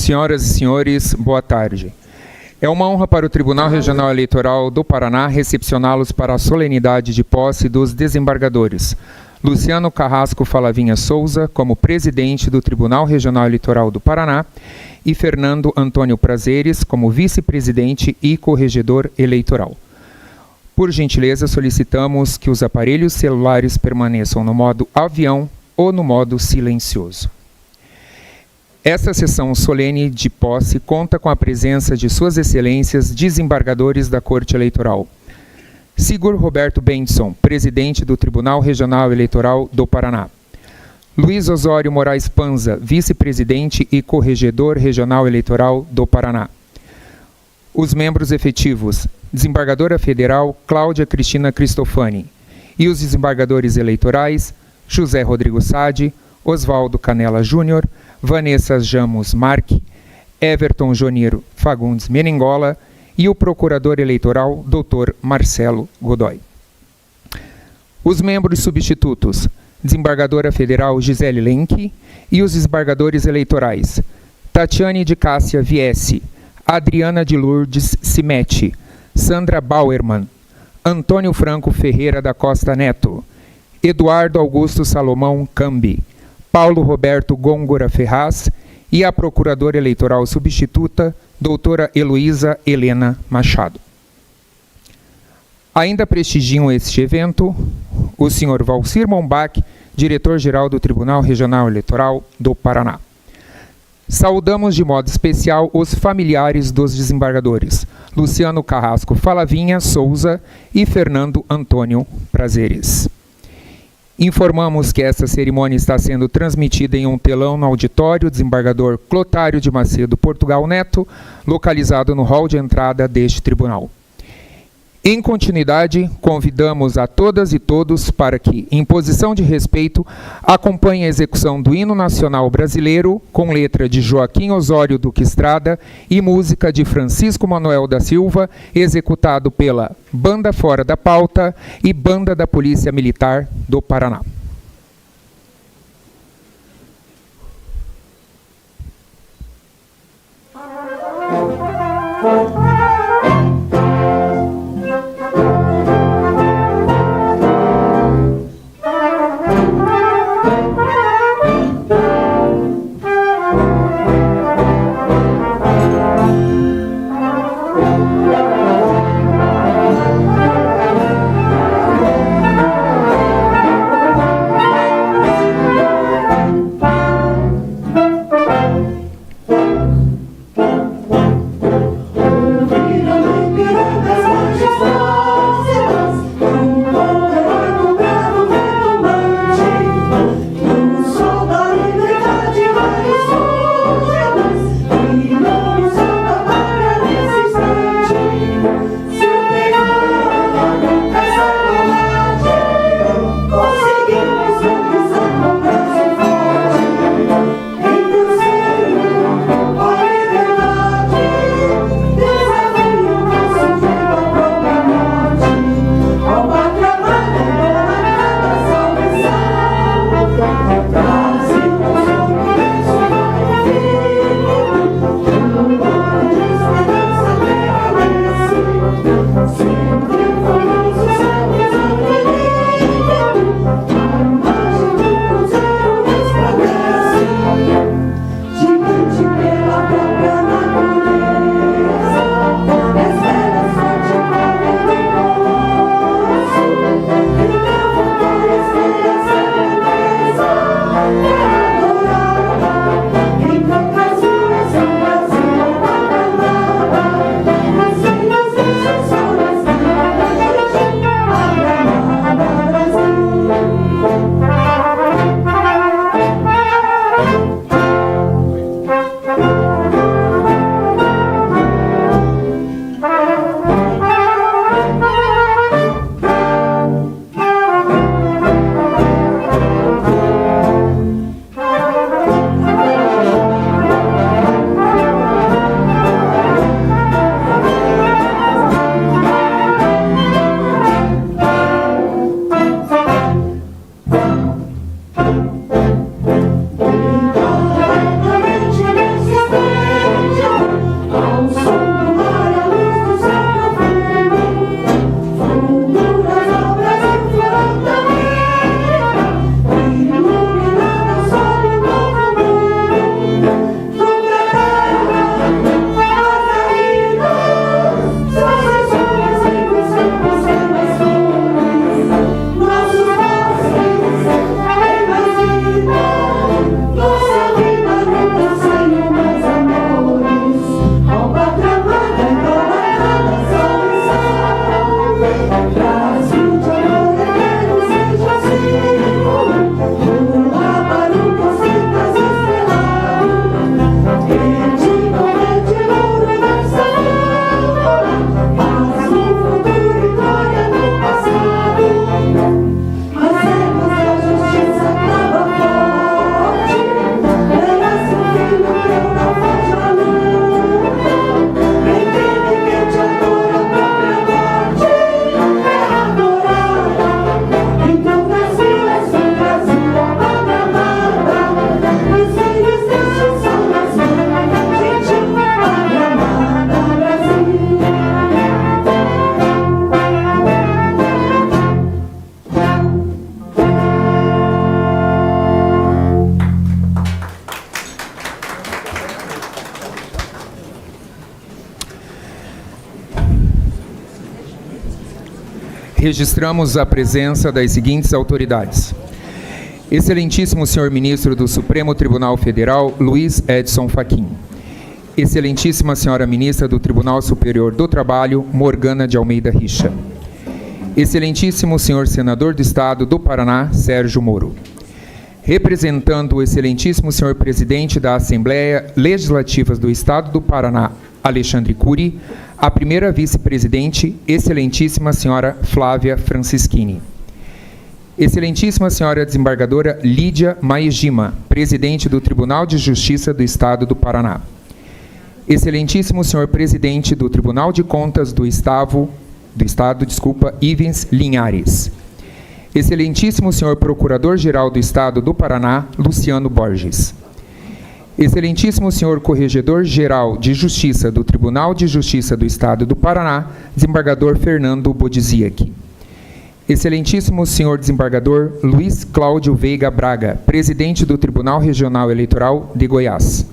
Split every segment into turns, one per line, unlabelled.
Senhoras e senhores, boa tarde. É uma honra para o Tribunal Regional Eleitoral do Paraná recepcioná-los para a solenidade de posse dos desembargadores Luciano Carrasco Falavinha Souza, como presidente do Tribunal Regional Eleitoral do Paraná, e Fernando Antônio Prazeres, como vice-presidente e corregedor eleitoral. Por gentileza, solicitamos que os aparelhos celulares permaneçam no modo avião ou no modo silencioso. Esta sessão solene de posse conta com a presença de Suas Excelências desembargadores da Corte Eleitoral. Sigur Roberto Bendson, presidente do Tribunal Regional Eleitoral do Paraná. Luiz Osório Moraes Panza, vice-presidente e corregedor regional eleitoral do Paraná. Os membros efetivos, desembargadora federal Cláudia Cristina Cristofani, e os desembargadores eleitorais José Rodrigo Sade, Oswaldo Canela Júnior, Vanessa Jamos Marque, Everton Joniro Fagundes Meningola e o procurador eleitoral Dr. Marcelo Godoy. Os membros substitutos, desembargadora federal Gisele Lenk e os desembargadores eleitorais Tatiane de Cássia Viesse, Adriana de Lourdes Cimete, Sandra Bauerman, Antônio Franco Ferreira da Costa Neto, Eduardo Augusto Salomão Cambi, Paulo Roberto Gôngora Ferraz e a procuradora eleitoral substituta, doutora Heloísa Helena Machado. Ainda prestigiam este evento o senhor Valcir Mombach, diretor-geral do Tribunal Regional Eleitoral do Paraná. Saudamos de modo especial os familiares dos desembargadores Luciano Carrasco Falavinha Souza e Fernando Antônio Prazeres. Informamos que esta cerimônia está sendo transmitida em um telão no auditório Desembargador Clotário de Macedo Portugal Neto, localizado no hall de entrada deste tribunal. Em continuidade, convidamos a todas e todos para que, em posição de respeito, acompanhem a execução do Hino Nacional Brasileiro, com letra de Joaquim Osório Duque Estrada e música de Francisco Manuel da Silva, executado pela Banda Fora da Pauta e Banda da Polícia Militar do Paraná. Registramos a presença das seguintes autoridades: Excelentíssimo senhor ministro do Supremo Tribunal Federal, Luiz Edson Fachin. Excelentíssima senhora ministra do Tribunal Superior do Trabalho, Morgana de Almeida Richa. Excelentíssimo senhor senador do Estado do Paraná, Sérgio Moro. Representando o excelentíssimo senhor presidente da Assembleia Legislativa do Estado do Paraná, Alexandre Cury, a primeira vice-presidente, excelentíssima senhora Flávia Francischini. Excelentíssima senhora desembargadora Lídia Maegima, presidente do Tribunal de Justiça do Estado do Paraná. Excelentíssimo senhor presidente do Tribunal de Contas do Estado, Ivens Linhares. Excelentíssimo senhor procurador-geral do Estado do Paraná, Luciano Borges. Excelentíssimo senhor Corregedor-Geral de Justiça do Tribunal de Justiça do Estado do Paraná, desembargador Fernando Bodziak. Excelentíssimo senhor desembargador Luiz Cláudio Veiga Braga, presidente do Tribunal Regional Eleitoral de Goiás.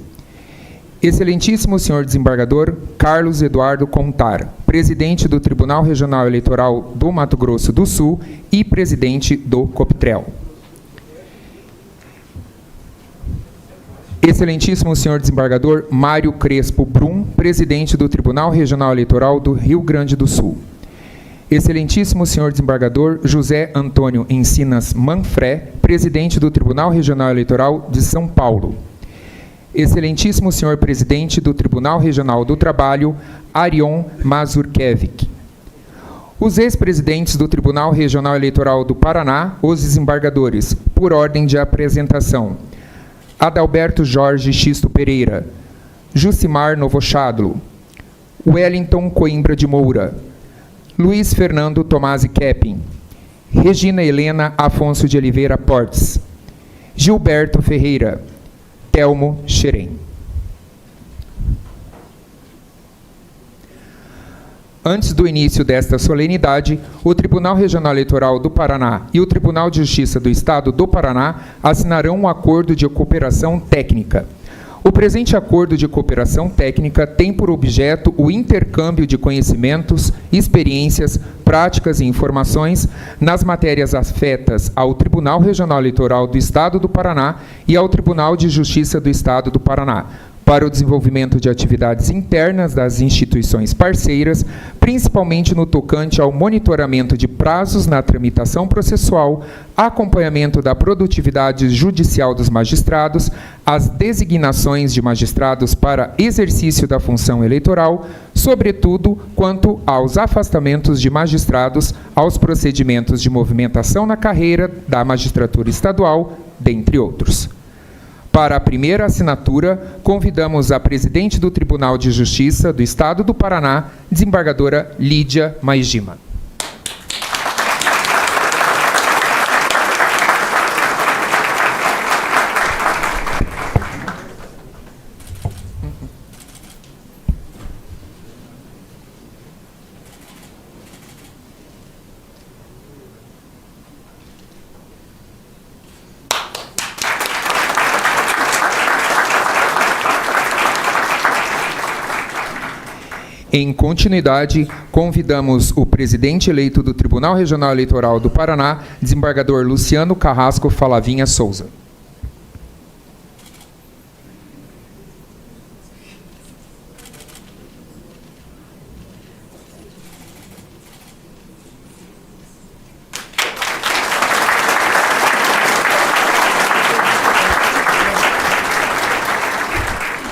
Excelentíssimo senhor desembargador Carlos Eduardo Contar, presidente do Tribunal Regional Eleitoral do Mato Grosso do Sul e presidente do COPTREL. Excelentíssimo senhor desembargador Mário Crespo Brum, presidente do Tribunal Regional Eleitoral do Rio Grande do Sul. Excelentíssimo senhor desembargador José Antônio Encinas Manfré, presidente do Tribunal Regional Eleitoral de São Paulo. Excelentíssimo senhor presidente do Tribunal Regional do Trabalho, Arion Mazurkevic. Os ex-presidentes do Tribunal Regional Eleitoral do Paraná, os desembargadores, por ordem de apresentação: Adalberto Jorge Xisto Pereira, Jucimar Novochadlo, Wellington Coimbra de Moura, Luiz Fernando Tomasi Kepping, Regina Helena Afonso de Oliveira Portes, Gilberto Ferreira, Telmo Xerém. Antes do início desta solenidade, o Tribunal Regional Eleitoral do Paraná e o Tribunal de Justiça do Estado do Paraná assinarão um acordo de cooperação técnica. O presente acordo de cooperação técnica tem por objeto o intercâmbio de conhecimentos, experiências, práticas e informações nas matérias afetas ao Tribunal Regional Eleitoral do Estado do Paraná e ao Tribunal de Justiça do Estado do Paraná, para o desenvolvimento de atividades internas das instituições parceiras, principalmente no tocante ao monitoramento de prazos na tramitação processual, acompanhamento da produtividade judicial dos magistrados, as designações de magistrados para exercício da função eleitoral, sobretudo quanto aos afastamentos de magistrados, aos procedimentos de movimentação na carreira da magistratura estadual, dentre outros. Para a primeira assinatura, convidamos a presidente do Tribunal de Justiça do Estado do Paraná, desembargadora Lídia Maegima. Em continuidade, convidamos o presidente eleito do Tribunal Regional Eleitoral do Paraná, desembargador Luciano Carrasco Falavinha Souza.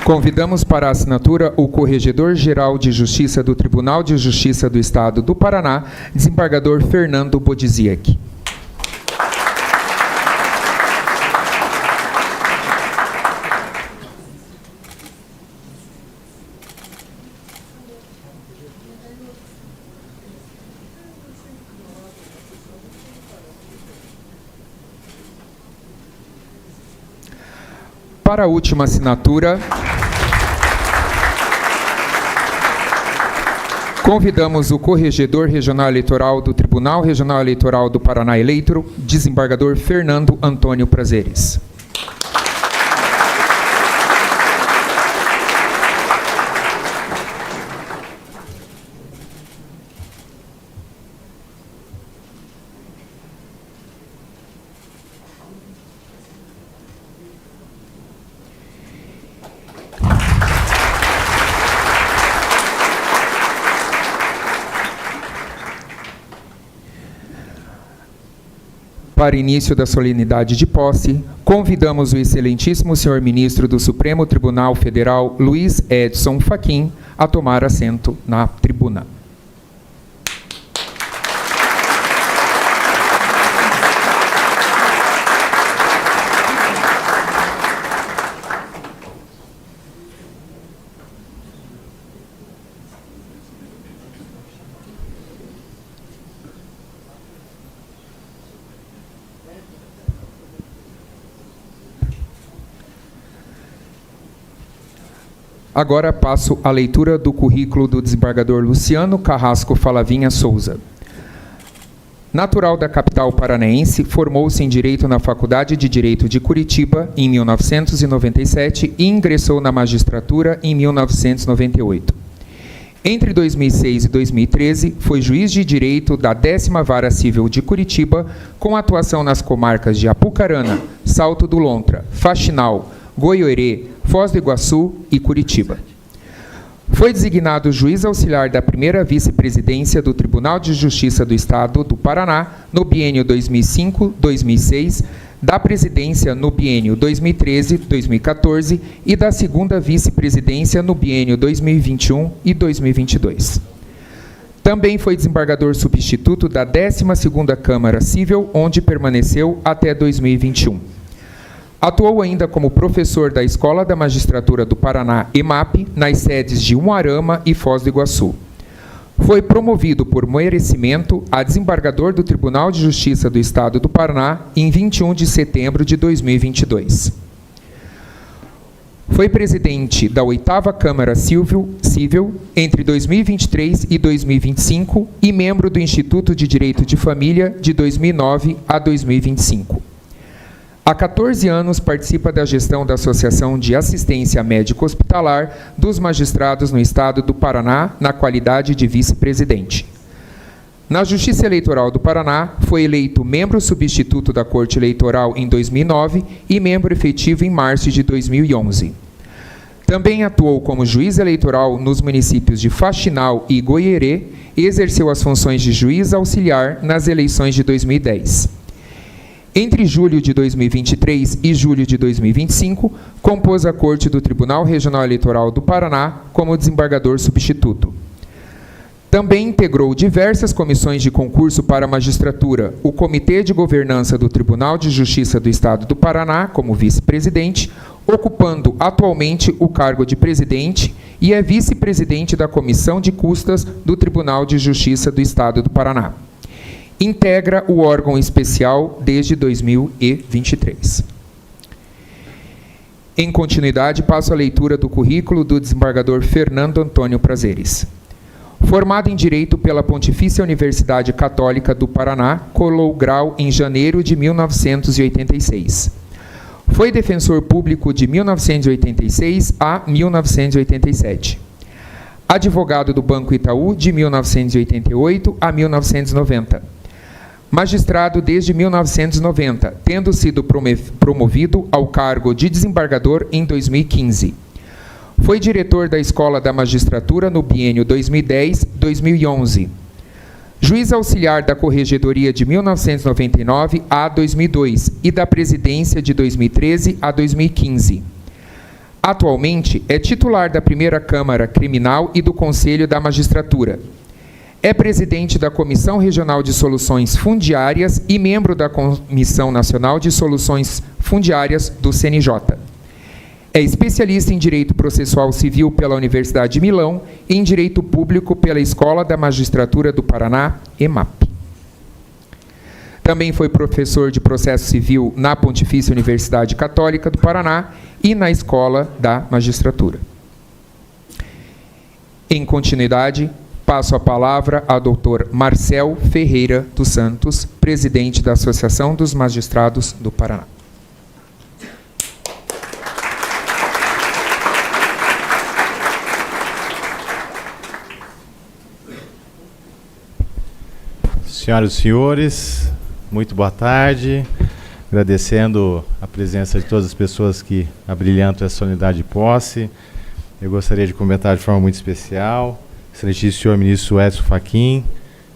Convidamos para a assinatura o Corregedor-Geral de Justiça do Tribunal de Justiça do Estado do Paraná, desembargador Fernando Bodziak. Para a última assinatura, convidamos o Corregedor Regional Eleitoral do Tribunal Regional Eleitoral do Paraná Eleito, desembargador Fernando Antônio Prazeres. Para início da solenidade de posse, convidamos o excelentíssimo senhor ministro do Supremo Tribunal Federal, Luiz Edson Fachin, a tomar assento na tribuna. Agora passo a leitura do currículo do desembargador Luciano Carrasco Falavinha Souza. Natural da capital paranaense, formou-se em Direito na Faculdade de Direito de Curitiba em 1997 e ingressou na magistratura em 1998. Entre 2006 e 2013, foi juiz de direito da 10ª Vara Civil de Curitiba, com atuação nas comarcas de Apucarana, Salto do Lontra, Faxinal, Goiorê, Foz do Iguaçu e Curitiba. Foi designado juiz auxiliar da primeira vice-presidência do Tribunal de Justiça do Estado do Paraná no biênio 2005-2006, da presidência no biênio 2013-2014 e da segunda vice-presidência no biênio 2021 e 2022. Também foi desembargador substituto da 12ª Câmara Civil, onde permaneceu até 2021. Atuou ainda como professor da Escola da Magistratura do Paraná, EMAP, nas sedes de Umuarama e Foz do Iguaçu. Foi promovido por merecimento a desembargador do Tribunal de Justiça do Estado do Paraná em 21 de setembro de 2022. Foi presidente da 8ª Câmara Civil entre 2023 e 2025 e membro do Instituto de Direito de Família de 2009 a 2025. Há 14 anos participa da gestão da Associação de Assistência Médico-Hospitalar dos Magistrados no Estado do Paraná, na qualidade de vice-presidente. Na Justiça Eleitoral do Paraná, foi eleito membro substituto da Corte Eleitoral em 2009 e membro efetivo em março de 2011. Também atuou como juiz eleitoral nos municípios de Faxinal e Goiorê e exerceu as funções de juiz auxiliar nas eleições de 2010. Entre julho de 2023 e julho de 2025, compôs a Corte do Tribunal Regional Eleitoral do Paraná como desembargador substituto. Também integrou diversas comissões de concurso para a magistratura, o Comitê de Governança do Tribunal de Justiça do Estado do Paraná, como vice-presidente, ocupando atualmente o cargo de presidente e é vice-presidente da Comissão de Custas do Tribunal de Justiça do Estado do Paraná. Integra o órgão especial desde 2023. Em continuidade, passo a leitura do currículo do desembargador Fernando Antônio Prazeres. Formado em Direito pela Pontifícia Universidade Católica do Paraná, colou grau em janeiro de 1986. Foi defensor público de 1986 a 1987. Advogado do Banco Itaú de 1988 a 1990. Magistrado desde 1990, tendo sido promovido ao cargo de desembargador em 2015. Foi diretor da Escola da Magistratura no biênio 2010-2011. Juiz auxiliar da Corregedoria de 1999 a 2002 e da Presidência de 2013 a 2015. Atualmente, é titular da Primeira Câmara Criminal e do Conselho da Magistratura. É presidente da Comissão Regional de Soluções Fundiárias e membro da Comissão Nacional de Soluções Fundiárias do CNJ. É especialista em Direito Processual Civil pela Universidade de Milão e em Direito Público pela Escola da Magistratura do Paraná, EMAP. Também foi professor de Processo Civil na Pontifícia Universidade Católica do Paraná e na Escola da Magistratura. Em continuidade, passo a palavra ao Dr. Marcel Ferreira dos Santos, presidente da Associação dos Magistrados do Paraná.
Senhoras e senhores, muito boa tarde. Agradecendo a presença de todas as pessoas que abrilhantam essa solenidade de posse. Eu gostaria de comentar de forma muito especial excelentíssimo senhor ministro Edson Fachin,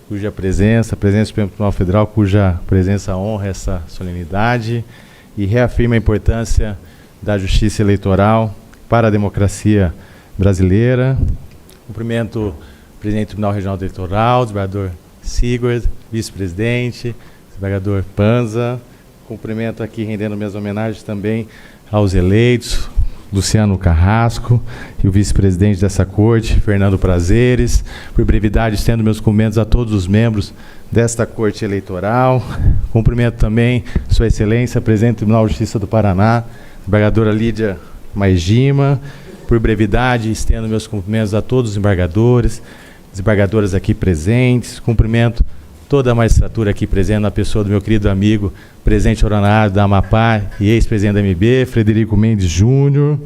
cuja presença, a presença do Supremo Tribunal Federal, cuja presença honra essa solenidade e reafirma a importância da justiça eleitoral para a democracia brasileira. Cumprimento o presidente do Tribunal Regional Eleitoral, o desembargador Sigurd, vice-presidente, o desembargador Panza. Cumprimento aqui, rendendo minhas homenagens também aos eleitos, Luciano Carrasco e o vice-presidente dessa corte, Fernando Prazeres. Por brevidade, estendo meus cumprimentos a todos os membros desta corte eleitoral. Cumprimento também Sua Excelência, presidente do Tribunal de Justiça do Paraná, desembargadora Lídia Maigima. Por brevidade, estendo meus cumprimentos a todos os desembargadores, desembargadoras aqui presentes. Cumprimento toda a magistratura aqui presente, na pessoa do meu querido amigo, presidente honorário da Amapá e ex-presidente da MB, Frederico Mendes Júnior.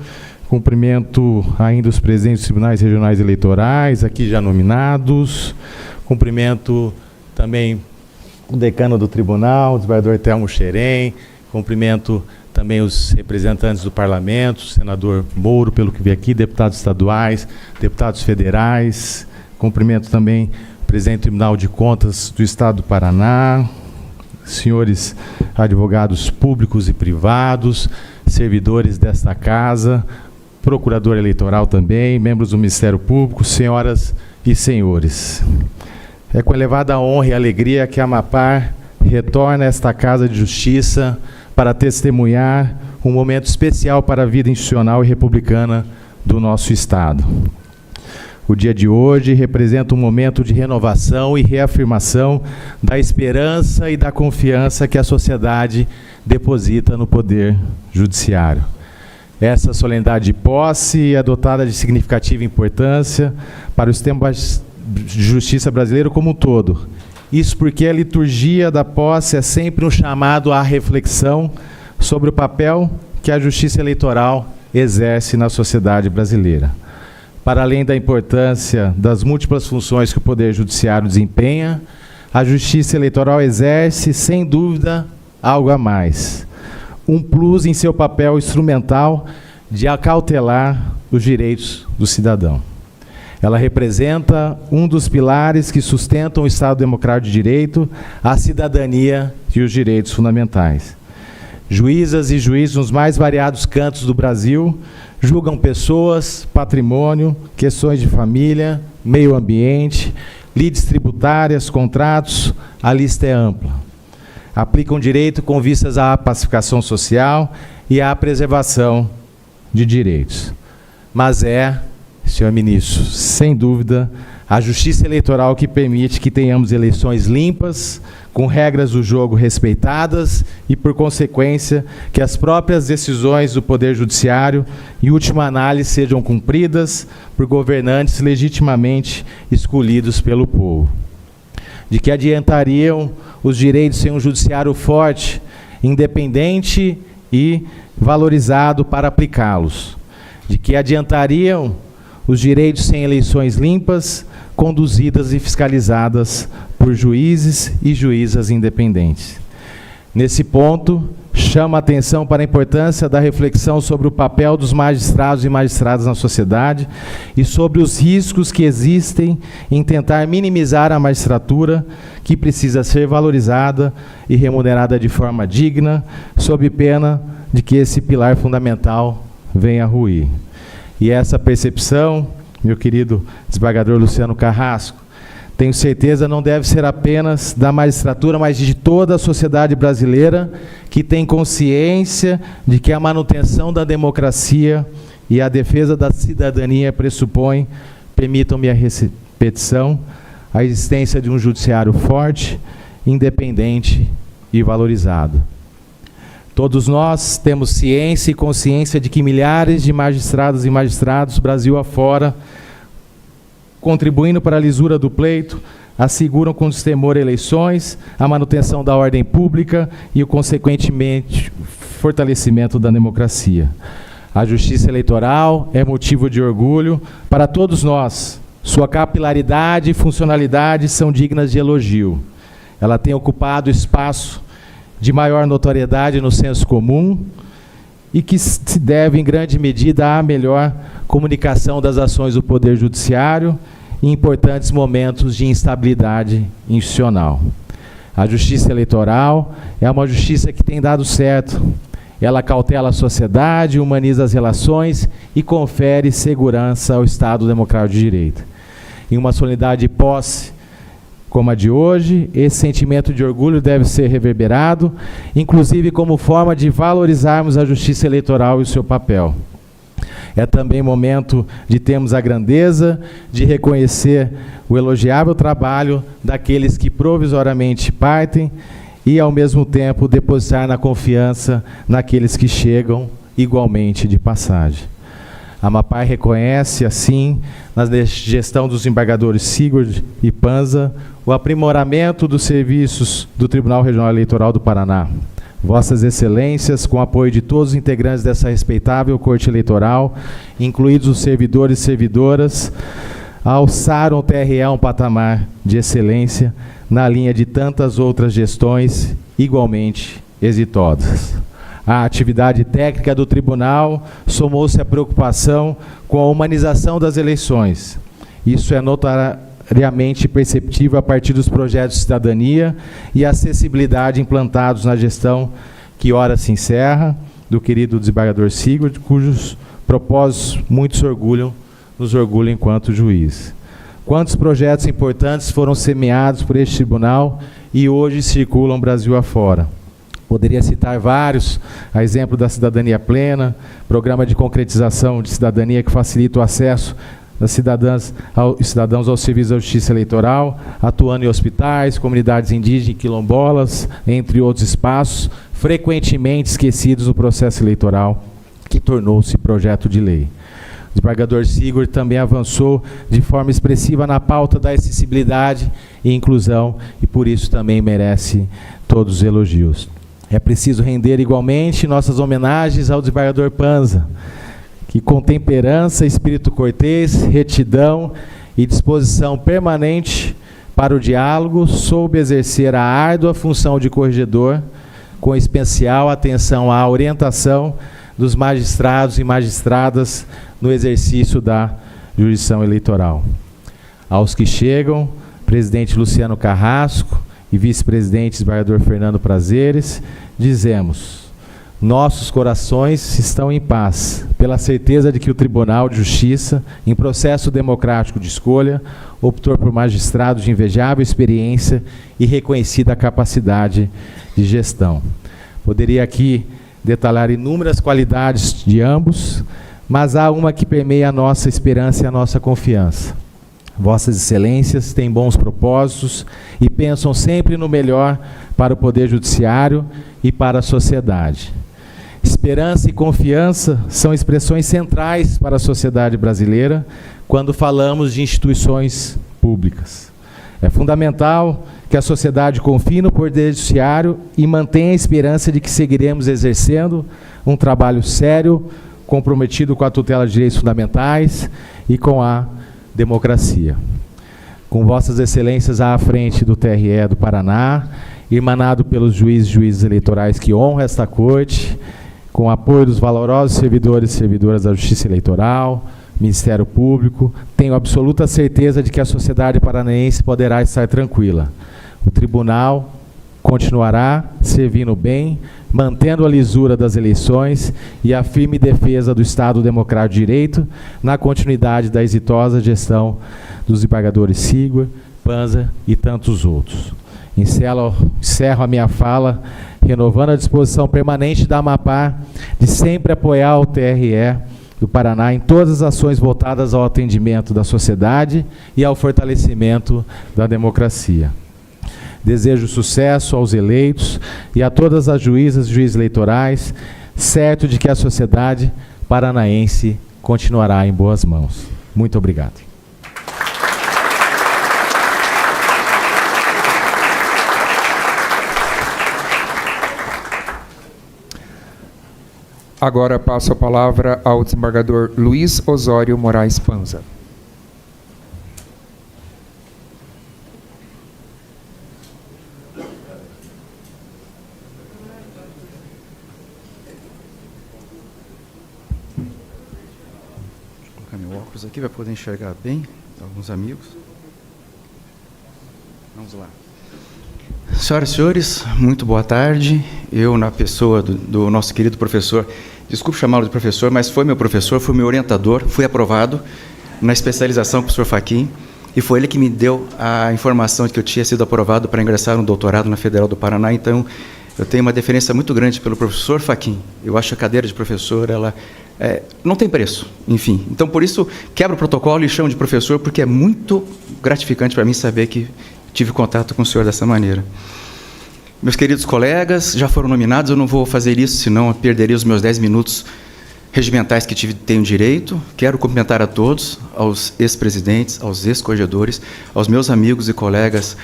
Cumprimento ainda os presidentes dos tribunais regionais eleitorais, aqui já nominados. Cumprimento também o decano do tribunal, o desembargador Telmo Xerém. Cumprimento também os representantes do parlamento, o senador Mouro, pelo que vi aqui, deputados estaduais, deputados federais. Cumprimento também o presidente do Tribunal de Contas do Estado do Paraná, senhores advogados públicos e privados, servidores desta casa, procurador eleitoral também, membros do Ministério Público, senhoras e senhores. É com elevada honra e alegria que a Amapar retorna a esta Casa de Justiça para testemunhar um momento especial para a vida institucional e republicana do nosso Estado. O dia de hoje representa um momento de renovação e reafirmação da esperança e da confiança que a sociedade deposita no Poder Judiciário. Essa solenidade de posse é dotada de significativa importância para o sistema de justiça brasileiro como um todo. Isso porque a liturgia da posse é sempre um chamado à reflexão sobre o papel que a justiça eleitoral exerce na sociedade brasileira. Para além da importância das múltiplas funções que o Poder Judiciário desempenha, a Justiça Eleitoral exerce, sem dúvida, algo a mais. Um plus em seu papel instrumental de acautelar os direitos do cidadão. Ela representa um dos pilares que sustentam o Estado Democrático de Direito, a cidadania e os direitos fundamentais. Juízas e juízes nos mais variados cantos do Brasil julgam pessoas, patrimônio, questões de família, meio ambiente, lides tributárias, contratos, a lista é ampla. Aplicam direito com vistas à pacificação social e à preservação de direitos. Mas é, senhor ministro, sem dúvida, a justiça eleitoral que permite que tenhamos eleições limpas, com regras do jogo respeitadas e, por consequência, que as próprias decisões do Poder Judiciário, em última análise, sejam cumpridas por governantes legitimamente escolhidos pelo povo. De que adiantariam os direitos sem um judiciário forte, independente e valorizado para aplicá-los. De que adiantariam os direitos sem eleições limpas, conduzidas e fiscalizadas por juízes e juízas independentes. Nesse ponto, chama a atenção para a importância da reflexão sobre o papel dos magistrados e magistradas na sociedade e sobre os riscos que existem em tentar minimizar a magistratura, que precisa ser valorizada e remunerada de forma digna, sob pena de que esse pilar fundamental venha a ruir. E essa percepção, meu querido desembargador Luciano Carrasco, tenho certeza não deve ser apenas da magistratura, mas de toda a sociedade brasileira que tem consciência de que a manutenção da democracia e a defesa da cidadania pressupõem, permitam-me a repetição, a existência de um judiciário forte, independente e valorizado. Todos nós temos ciência e consciência de que milhares de magistradas e magistrados, Brasil afora, contribuindo para a lisura do pleito, asseguram com destemor eleições, a manutenção da ordem pública e o consequentemente fortalecimento da democracia. A justiça eleitoral é motivo de orgulho para todos nós. Sua capilaridade e funcionalidade são dignas de elogio. Ela tem ocupado espaço de maior notoriedade no senso comum e que se deve, em grande medida, à melhor comunicação das ações do Poder Judiciário em importantes momentos de instabilidade institucional. A justiça eleitoral é uma justiça que tem dado certo. Ela cautela a sociedade, humaniza as relações e confere segurança ao Estado Democrático de Direito. Em uma solenidade de posse como a de hoje, esse sentimento de orgulho deve ser reverberado, inclusive como forma de valorizarmos a justiça eleitoral e o seu papel. É também momento de termos a grandeza de reconhecer o elogiável trabalho daqueles que provisoriamente partem e, ao mesmo tempo, depositar na confiança naqueles que chegam igualmente de passagem. A Amapá reconhece, assim, na gestão dos embargadores Sigurd e Panza, o aprimoramento dos serviços do Tribunal Regional Eleitoral do Paraná. Vossas Excelências, com apoio de todos os integrantes dessa respeitável Corte Eleitoral, incluídos os servidores e servidoras, alçaram o TRE a um patamar de excelência na linha de tantas outras gestões igualmente exitosas. A atividade técnica do tribunal somou-se à preocupação com a humanização das eleições. Isso é notariamente perceptível a partir dos projetos de cidadania e acessibilidade implantados na gestão que ora se encerra, do querido desembargador Sigurd, cujos propósitos muitos nos orgulham enquanto juiz. Quantos projetos importantes foram semeados por este tribunal e hoje circulam Brasil afora. Poderia citar vários, a exemplo da cidadania plena, programa de concretização de cidadania que facilita o acesso das cidadãos ao serviço da justiça eleitoral, atuando em hospitais, comunidades indígenas e quilombolas, entre outros espaços, frequentemente esquecidos no processo eleitoral, que tornou-se projeto de lei. O desembargador Sigurd também avançou de forma expressiva na pauta da acessibilidade e inclusão, e por isso também merece todos os elogios. É preciso render igualmente nossas homenagens ao desembargador Panza, que com temperança, espírito cortês, retidão e disposição permanente para o diálogo, soube exercer a árdua função de corregedor, com especial atenção à orientação dos magistrados e magistradas no exercício da jurisdição eleitoral. Aos que chegam, presidente Luciano Carrasco e vice-presidente desembargador Fernando Prazeres, dizemos: nossos corações estão em paz, pela certeza de que o Tribunal de Justiça, em processo democrático de escolha, optou por magistrados de invejável experiência e reconhecida capacidade de gestão. Poderia aqui detalhar inúmeras qualidades de ambos, mas há uma que permeia a nossa esperança e a nossa confiança. Vossas Excelências têm bons propósitos e pensam sempre no melhor para o Poder Judiciário e para a sociedade. Esperança e confiança são expressões centrais para a sociedade brasileira quando falamos de instituições públicas. É fundamental que a sociedade confie no Poder Judiciário e mantenha a esperança de que seguiremos exercendo um trabalho sério, comprometido com a tutela de direitos fundamentais e com a democracia. Com Vossas Excelências à frente do TRE do Paraná, emanado pelos juízes e juízes eleitorais que honram esta Corte, com o apoio dos valorosos servidores e servidoras da Justiça Eleitoral, Ministério Público, tenho absoluta certeza de que a sociedade paranaense poderá estar tranquila. O Tribunal continuará servindo bem, mantendo a lisura das eleições e a firme defesa do Estado Democrático de Direito na continuidade da exitosa gestão dos desembargadores Sigurd, Panza e tantos outros. Encerro a minha fala renovando a disposição permanente da Amapá de sempre apoiar o TRE do Paraná em todas as ações voltadas ao atendimento da sociedade e ao fortalecimento da democracia. Desejo sucesso aos eleitos e a todas as juízas e juízes eleitorais, certo de que a sociedade paranaense continuará em boas mãos. Muito obrigado.
Agora passo a palavra ao desembargador Luiz Osório Moraes Panza.
Vou colocar meu óculos aqui para poder enxergar bem. alguns amigos. Vamos lá. Senhoras e senhores, muito boa tarde. Eu, na pessoa do nosso querido professor, desculpe chamá-lo de professor, mas foi meu professor, foi meu orientador, fui aprovado na especialização com o professor Fachin, e foi ele que me deu a informação de que eu tinha sido aprovado para ingressar no doutorado na Federal do Paraná. Então, eu tenho uma deferência muito grande pelo professor Fachin. Eu acho que a cadeira de professor, ela não tem preço, enfim. Então, por isso, quebro o protocolo e chamo de professor, porque é muito gratificante para mim saber que tive contato com o senhor dessa maneira. Meus queridos colegas, já foram nominados, eu não vou fazer isso, senão eu perderia os meus 10 minutos regimentais que tenho direito. Quero cumprimentar a todos, aos ex-presidentes, aos ex-corregedores, aos meus amigos e colegas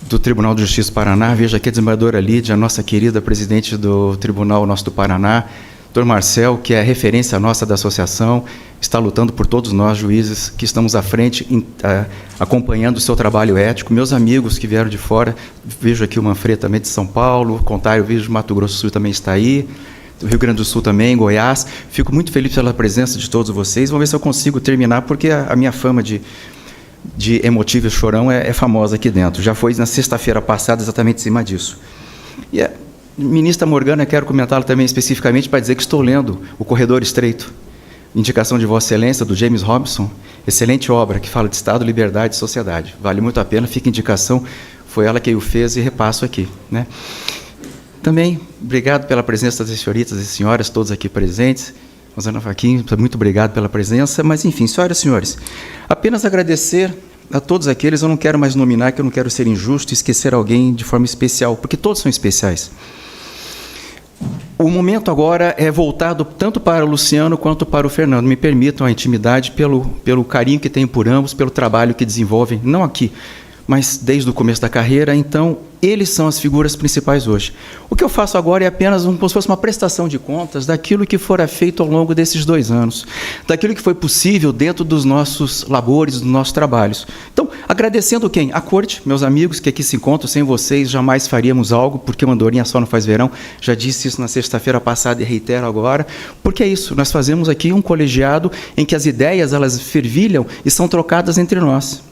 do Tribunal de Justiça do Paraná. Veja aqui a desembargadora Lídia, a nossa querida presidente do Tribunal Nosso do Paraná, Dr. Marcel, que é a referência nossa da associação, está lutando por todos nós, juízes, que estamos à frente, acompanhando o seu trabalho ético. Meus amigos que vieram de fora, vejo aqui o Manfredo também de São Paulo, Contário, vejo Mato Grosso do Sul também está aí, do Rio Grande do Sul também, Goiás. Fico muito feliz pela presença de todos vocês. Vamos ver se eu consigo terminar, porque a minha fama de emotivo e chorão é famosa aqui dentro. Já foi na sexta-feira passada exatamente em cima disso. E ministra Morgana, quero comentá-lo também especificamente para dizer que estou lendo O Corredor Estreito, indicação de Vossa Excelência, do James Robson, excelente obra, que fala de Estado, Liberdade e Sociedade. Vale muito a pena, fica indicação, foi ela que o fez e repasso aqui, né? Também, obrigado pela presença das senhoritas e senhoras, todos aqui presentes. Rosana Fachin, muito obrigado pela presença. Mas, enfim, senhoras e senhores, apenas agradecer a todos aqueles, eu não quero mais nominar, que eu não quero ser injusto e esquecer alguém de forma especial, porque todos são especiais. O momento agora é voltado tanto para o Luciano quanto para o Fernando. Me permitam a intimidade pelo carinho que tenho por ambos, pelo trabalho que desenvolvem, não aqui, mas desde o começo da carreira. Então, eles são as figuras principais hoje. O que eu faço agora é apenas como se fosse uma prestação de contas daquilo que fora feito ao longo desses 2 anos, daquilo que foi possível dentro dos nossos labores, dos nossos trabalhos. Então, agradecendo quem? A Corte, meus amigos que aqui se encontram, sem vocês jamais faríamos algo, porque uma andorinha só não faz verão. Já disse isso na sexta-feira passada e reitero agora, porque é isso, nós fazemos aqui um colegiado em que as ideias, elas fervilham e são trocadas entre nós.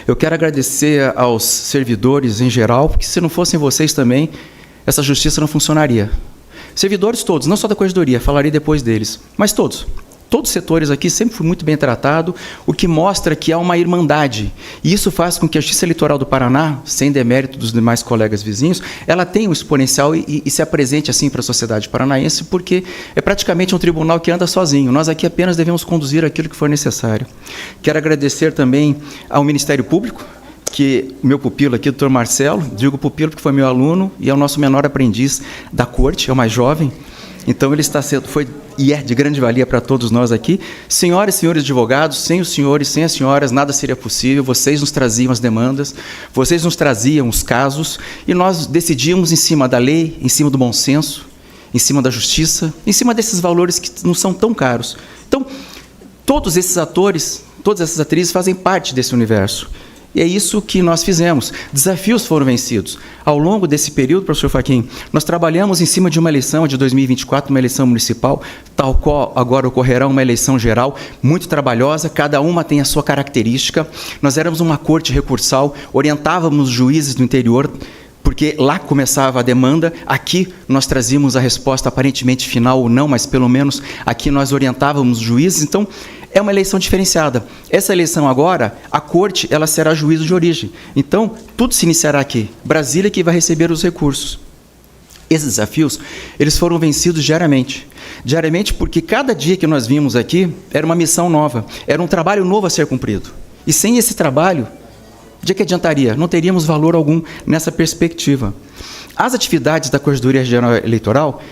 Eu quero agradecer aos servidores em geral, porque se não fossem vocês também, essa justiça não funcionaria. Servidores todos, não só da Corregedoria, falarei depois deles, mas todos. Todos os setores aqui sempre fui muito bem tratado, o que mostra que há uma irmandade. E isso faz com que a Justiça Eleitoral do Paraná, sem demérito dos demais colegas vizinhos, ela tenha um exponencial e se apresente assim para a sociedade paranaense, porque é praticamente um tribunal que anda sozinho. Nós aqui apenas devemos conduzir aquilo que for necessário. Quero agradecer também ao Ministério Público, que o meu pupilo aqui, o Dr. Marcelo, digo pupilo porque foi meu aluno e é o nosso menor aprendiz da Corte, é o mais jovem. Então, ele está sendo, foi e é de grande valia para todos nós aqui. Senhoras e senhores advogados, sem os senhores, sem as senhoras, nada seria possível. Vocês nos traziam as demandas, vocês nos traziam os casos, e nós decidíamos em cima da lei, em cima do bom senso, em cima da justiça, em cima desses valores que não são tão caros. Então, todos esses atores, todas essas atrizes fazem parte desse universo. E é isso que nós fizemos. Desafios foram vencidos. Ao longo desse período, professor Fachin, nós trabalhamos em cima de uma eleição de 2024, uma eleição municipal, tal qual agora ocorrerá uma eleição geral, muito trabalhosa, cada uma tem a sua característica. Nós éramos uma corte recursal, orientávamos os juízes do interior, porque lá começava a demanda, aqui nós trazíamos a resposta aparentemente final ou não, mas pelo menos aqui nós orientávamos os juízes. Então, é uma eleição diferenciada. Essa eleição agora, a Corte, ela será juízo de origem. Então, tudo se iniciará aqui. Brasília que vai receber os recursos. Esses desafios, eles foram vencidos diariamente. Diariamente porque cada dia que nós vimos aqui, era uma missão nova, era um trabalho novo a ser cumprido. E sem esse trabalho, de que adiantaria? Não teríamos valor algum nessa perspectiva. As atividades da Corregedoria Regional Eleitoral,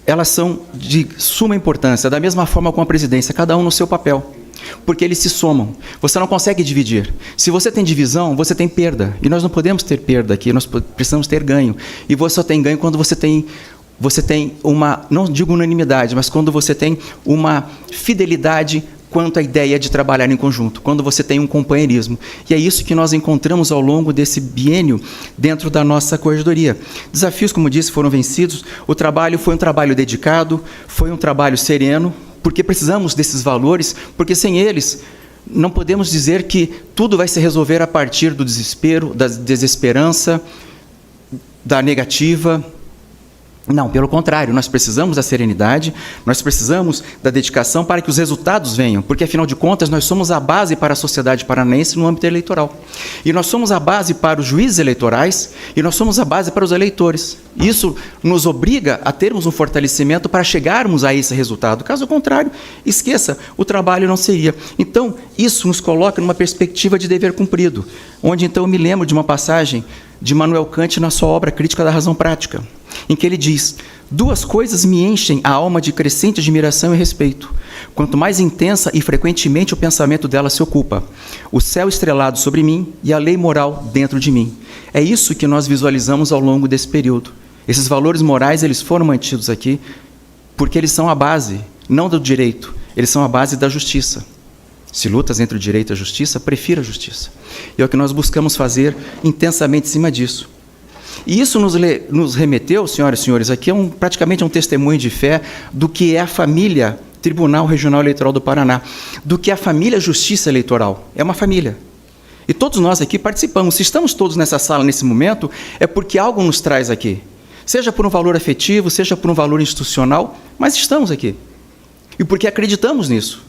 elas são de suma importância, da mesma forma com a presidência, cada um no seu papel, porque eles se somam. Você não consegue dividir. Se você tem divisão, você tem perda, e nós não podemos ter perda aqui, nós precisamos ter ganho. E você só tem ganho quando você tem uma, não digo unanimidade, mas quando você tem uma fidelidade quanto à ideia de trabalhar em conjunto, quando você tem um companheirismo. E é isso que nós encontramos ao longo desse biênio dentro da nossa corregedoria. Desafios, como disse, foram vencidos. O trabalho foi um trabalho dedicado, foi um trabalho sereno, porque precisamos desses valores, porque sem eles não podemos dizer que tudo vai se resolver a partir do desespero, da desesperança, da negativa. Não, pelo contrário, nós precisamos da serenidade, nós precisamos da dedicação para que os resultados venham, porque, afinal de contas, nós somos a base para a sociedade paranaense no âmbito eleitoral. E nós somos a base para os juízes eleitorais e nós somos a base para os eleitores. Isso nos obriga a termos um fortalecimento para chegarmos a esse resultado. Caso contrário, esqueça, o trabalho não seria. Então, isso nos coloca numa perspectiva de dever cumprido, onde, então, eu me lembro de uma passagem de Immanuel Kant na sua obra Crítica da Razão Prática, em que ele diz: duas coisas me enchem a alma de crescente admiração e respeito, quanto mais intensa e frequentemente o pensamento dela se ocupa: o céu estrelado sobre mim e a lei moral dentro de mim. É isso que nós visualizamos ao longo desse período. Esses valores morais, eles foram mantidos aqui porque eles são a base, não do direito, eles são a base da justiça. Se lutas entre o direito e a justiça, prefira a justiça. E é o que nós buscamos fazer intensamente em cima disso. E isso nos remeteu, senhoras e senhores, aqui praticamente um testemunho de fé do que é a família Tribunal Regional Eleitoral do Paraná, do que é a família Justiça Eleitoral. É uma família. E todos nós aqui participamos. Se estamos todos nessa sala nesse momento, é porque algo nos traz aqui. Seja por um valor afetivo, seja por um valor institucional, mas estamos aqui. E porque acreditamos nisso.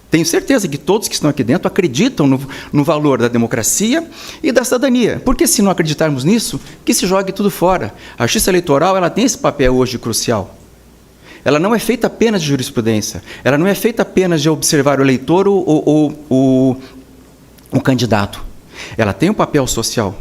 Tenho certeza que todos que estão aqui dentro acreditam no valor da democracia e da cidadania. Porque se não acreditarmos nisso, que se jogue tudo fora. A justiça eleitoral, ela tem esse papel hoje crucial. Ela não é feita apenas de jurisprudência. Ela não é feita apenas de observar o eleitor ou o candidato. Ela tem um papel social.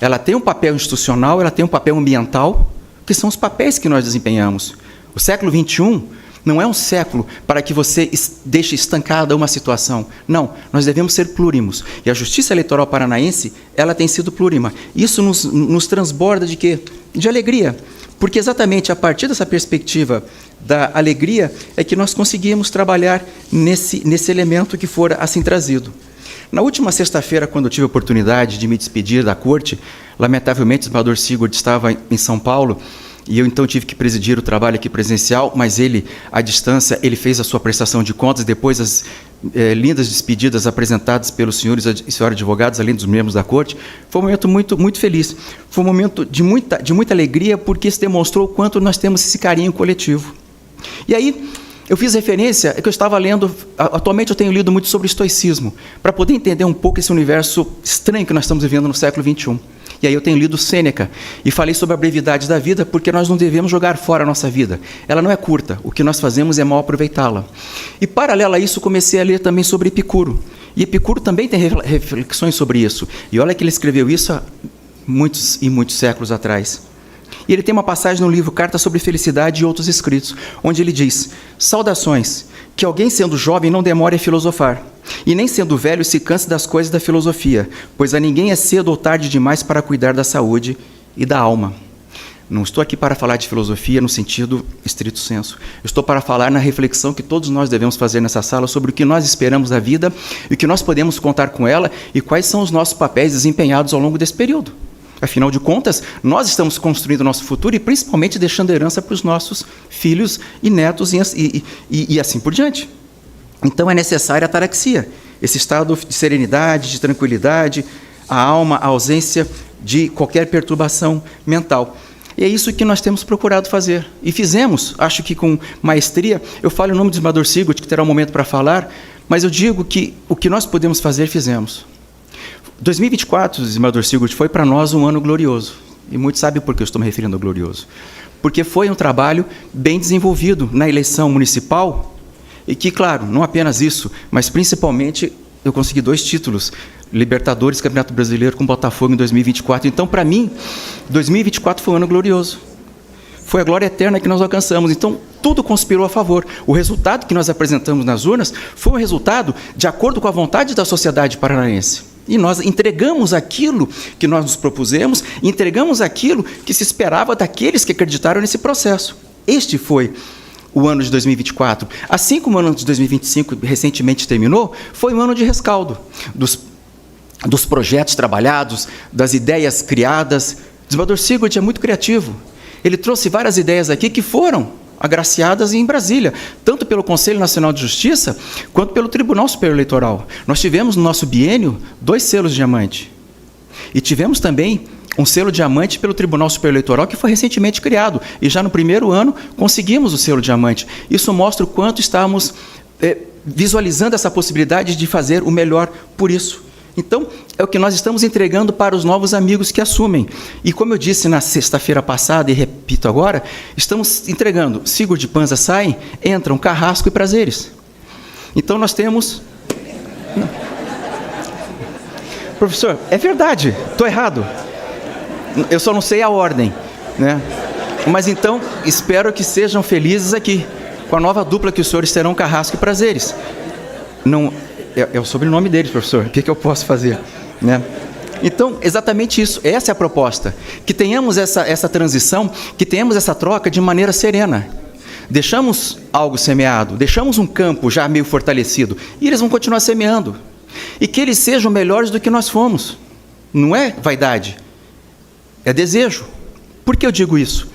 Ela tem um papel institucional, ela tem um papel ambiental, que são os papéis que nós desempenhamos. O século XXI não é um século para que você deixe estancada uma situação. Não, nós devemos ser plúrimos. E a Justiça Eleitoral Paranaense, ela tem sido plúrima. Isso nos transborda de quê? De alegria. Porque exatamente a partir dessa perspectiva da alegria é que nós conseguimos trabalhar nesse elemento que for assim trazido. Na última sexta-feira, quando eu tive a oportunidade de me despedir da corte, lamentavelmente o desembargador Sigurd estava em São Paulo, e eu, então, tive que presidir o trabalho aqui presencial, mas ele, à distância, ele fez a sua prestação de contas, depois as lindas despedidas apresentadas pelos senhores e senhoras advogados, além dos membros da corte. Foi um momento muito, muito feliz. Foi um momento de muita alegria, porque isso demonstrou o quanto nós temos esse carinho coletivo. E aí, eu fiz referência, que eu estava lendo, atualmente eu tenho lido muito sobre estoicismo, para poder entender um pouco esse universo estranho que nós estamos vivendo no século XXI. E aí eu tenho lido Sêneca e falei sobre a brevidade da vida, porque nós não devemos jogar fora a nossa vida. Ela não é curta, o que nós fazemos é mal aproveitá-la. E, paralelo a isso, comecei a ler também sobre Epicuro. E Epicuro também tem reflexões sobre isso. E olha que ele escreveu isso há muitos e muitos séculos atrás. E ele tem uma passagem no livro Carta sobre Felicidade e Outros Escritos, onde ele diz: saudações, que alguém sendo jovem não demore a filosofar, e nem sendo velho se canse das coisas da filosofia, pois a ninguém é cedo ou tarde demais para cuidar da saúde e da alma. Não estou aqui para falar de filosofia no sentido estrito senso. Eu estou para falar na reflexão que todos nós devemos fazer nessa sala sobre o que nós esperamos da vida e o que nós podemos contar com ela e quais são os nossos papéis desempenhados ao longo desse período. Afinal de contas, nós estamos construindo o nosso futuro e principalmente deixando herança para os nossos filhos e netos e assim por diante. Então é necessária a ataraxia, esse estado de serenidade, de tranquilidade, a alma, a ausência de qualquer perturbação mental. E é isso que nós temos procurado fazer. E fizemos, acho que com maestria. Eu falo em nome do desembargador Sigurd, que terá um momento para falar, mas eu digo que o que nós podemos fazer, fizemos. 2024, desembargador Sigurd, foi para nós um ano glorioso. E muitos sabem por que eu estou me referindo ao glorioso. Porque foi um trabalho bem desenvolvido na eleição municipal, e que, claro, não apenas isso, mas principalmente eu consegui 2 títulos, Libertadores, Campeonato Brasileiro com Botafogo em 2024. Então, para mim, 2024 foi um ano glorioso. Foi a glória eterna que nós alcançamos. Então, tudo conspirou a favor. O resultado que nós apresentamos nas urnas foi um resultado de acordo com a vontade da sociedade paranaense. E nós entregamos aquilo que nós nos propusemos, entregamos aquilo que se esperava daqueles que acreditaram nesse processo. Este foi o ano de 2024. Assim como o ano de 2025 recentemente terminou, foi um ano de rescaldo dos projetos trabalhados, das ideias criadas. O desembargador Sigurd é muito criativo. Ele trouxe várias ideias aqui que foram agraciadas em Brasília, tanto pelo Conselho Nacional de Justiça, quanto pelo Tribunal Superior Eleitoral. Nós tivemos no nosso biênio 2 selos diamante. E tivemos também um selo diamante pelo Tribunal Superior Eleitoral, que foi recentemente criado. E já no primeiro ano conseguimos o selo diamante. Isso mostra o quanto estamos visualizando essa possibilidade de fazer o melhor por isso. Então, é o que nós estamos entregando para os novos amigos que assumem. E como eu disse na sexta-feira passada, e repito agora, estamos entregando Sigurd Panza saem, entram Carrasco e Prazeres. Então, nós temos... Professor, é verdade, estou errado. Eu só não sei a ordem, né? Mas então, espero que sejam felizes aqui, com a nova dupla que os senhores terão, Carrasco e Prazeres. Não, é o sobrenome deles, professor, o que eu posso fazer, né? Então, exatamente isso, essa é a proposta, que tenhamos essa transição, que tenhamos essa troca de maneira serena. Deixamos algo semeado, deixamos um campo já meio fortalecido, e eles vão continuar semeando. E que eles sejam melhores do que nós fomos. Não é vaidade, é desejo. Por que eu digo isso?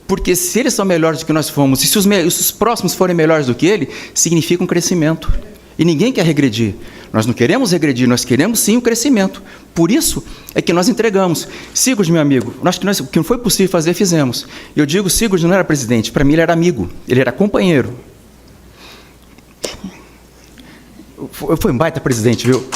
Porque se eles são melhores do que nós fomos, e se os próximos forem melhores do que ele, significa um crescimento. E ninguém quer regredir. Nós não queremos regredir, nós queremos sim o crescimento. Por isso é que nós entregamos. Sigurd, meu amigo, o que não foi possível fazer, fizemos. Eu digo, Sigurd não era presidente, para mim ele era amigo, ele era companheiro. Foi um baita presidente, viu?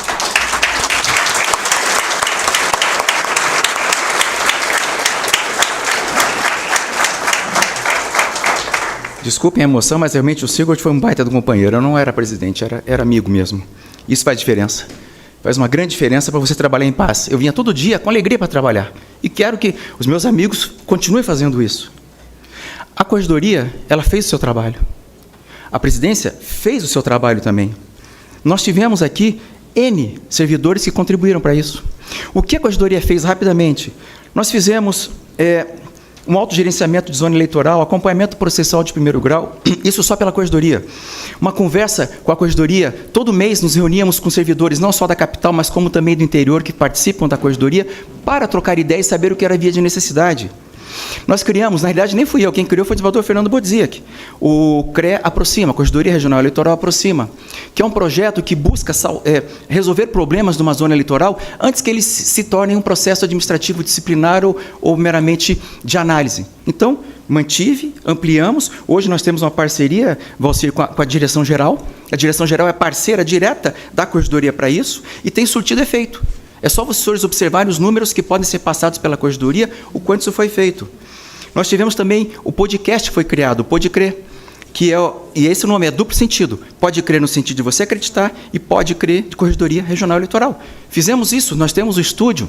Desculpem a emoção, mas realmente o Sigurd foi um baita do companheiro. Eu não era presidente, era amigo mesmo. Isso faz diferença. Faz uma grande diferença para você trabalhar em paz. Eu vinha todo dia com alegria para trabalhar. E quero que os meus amigos continuem fazendo isso. A corregedoria, ela fez o seu trabalho. A presidência fez o seu trabalho também. Nós tivemos aqui N servidores que contribuíram para isso. O que a corregedoria fez rapidamente? Nós fizemos um autogerenciamento de zona eleitoral, acompanhamento processual de primeiro grau, isso só pela corregedoria. Uma conversa com a corregedoria, todo mês nos reuníamos com servidores, não só da capital, mas como também do interior, que participam da corregedoria, para trocar ideias e saber o que era via de necessidade. Nós criamos, na realidade nem fui eu, quem criou foi o desembargador Fernando Bodziak, o CRE Aproxima, a Corregedoria Regional Eleitoral Aproxima, que é um projeto que busca resolver problemas de uma zona eleitoral antes que eles se tornem um processo administrativo disciplinar ou meramente de análise. Então, mantive, ampliamos, hoje nós temos uma parceria, Valcir, com a Direção-Geral, a Direção-Geral é parceira direta da Corregedoria para isso e tem surtido efeito. É só os senhores observarem os números que podem ser passados pela corregedoria, o quanto isso foi feito. Nós tivemos também o podcast que foi criado, o Pode Crer, e esse nome é duplo sentido. Pode crer no sentido de você acreditar e pode crer de Corregedoria Regional Eleitoral. Fizemos isso, nós temos o estúdio,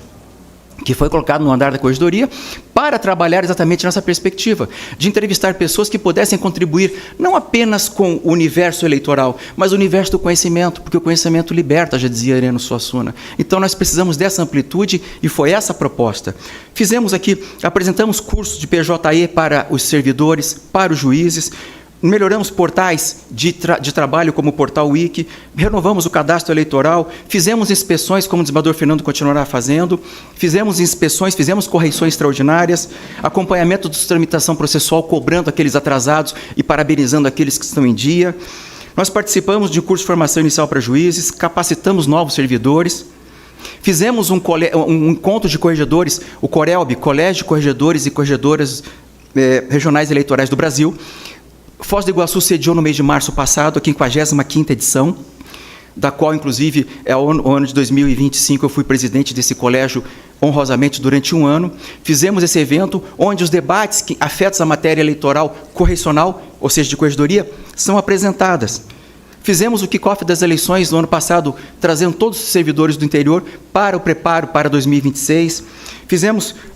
que foi colocado no andar da corregedoria, para trabalhar exatamente nessa perspectiva, de entrevistar pessoas que pudessem contribuir, não apenas com o universo eleitoral, mas o universo do conhecimento, porque o conhecimento liberta, já dizia Ireno Suassuna. Então, nós precisamos dessa amplitude, e foi essa a proposta. Fizemos aqui, apresentamos cursos de PJE para os servidores, para os juízes, melhoramos portais de trabalho, como o Portal Wiki, renovamos o cadastro eleitoral, fizemos inspeções, como o desembargador Fernando continuará fazendo, fizemos inspeções, fizemos correções extraordinárias, acompanhamento de tramitação processual, cobrando aqueles atrasados e parabenizando aqueles que estão em dia. Nós participamos de curso de formação inicial para juízes, capacitamos novos servidores, fizemos um encontro de corregedores, o CORELB, Colégio de Corregedores e Corregedoras Regionais Eleitorais do Brasil. Foz do Iguaçu sediou no mês de março passado a 55ª edição, da qual, inclusive, o ano de 2025 eu fui presidente desse colégio honrosamente durante um ano. Fizemos esse evento onde os debates que afetam a matéria eleitoral correcional, ou seja, de corregedoria, são apresentadas. Fizemos o kickoff das eleições no ano passado, trazendo todos os servidores do interior para o preparo para 2026.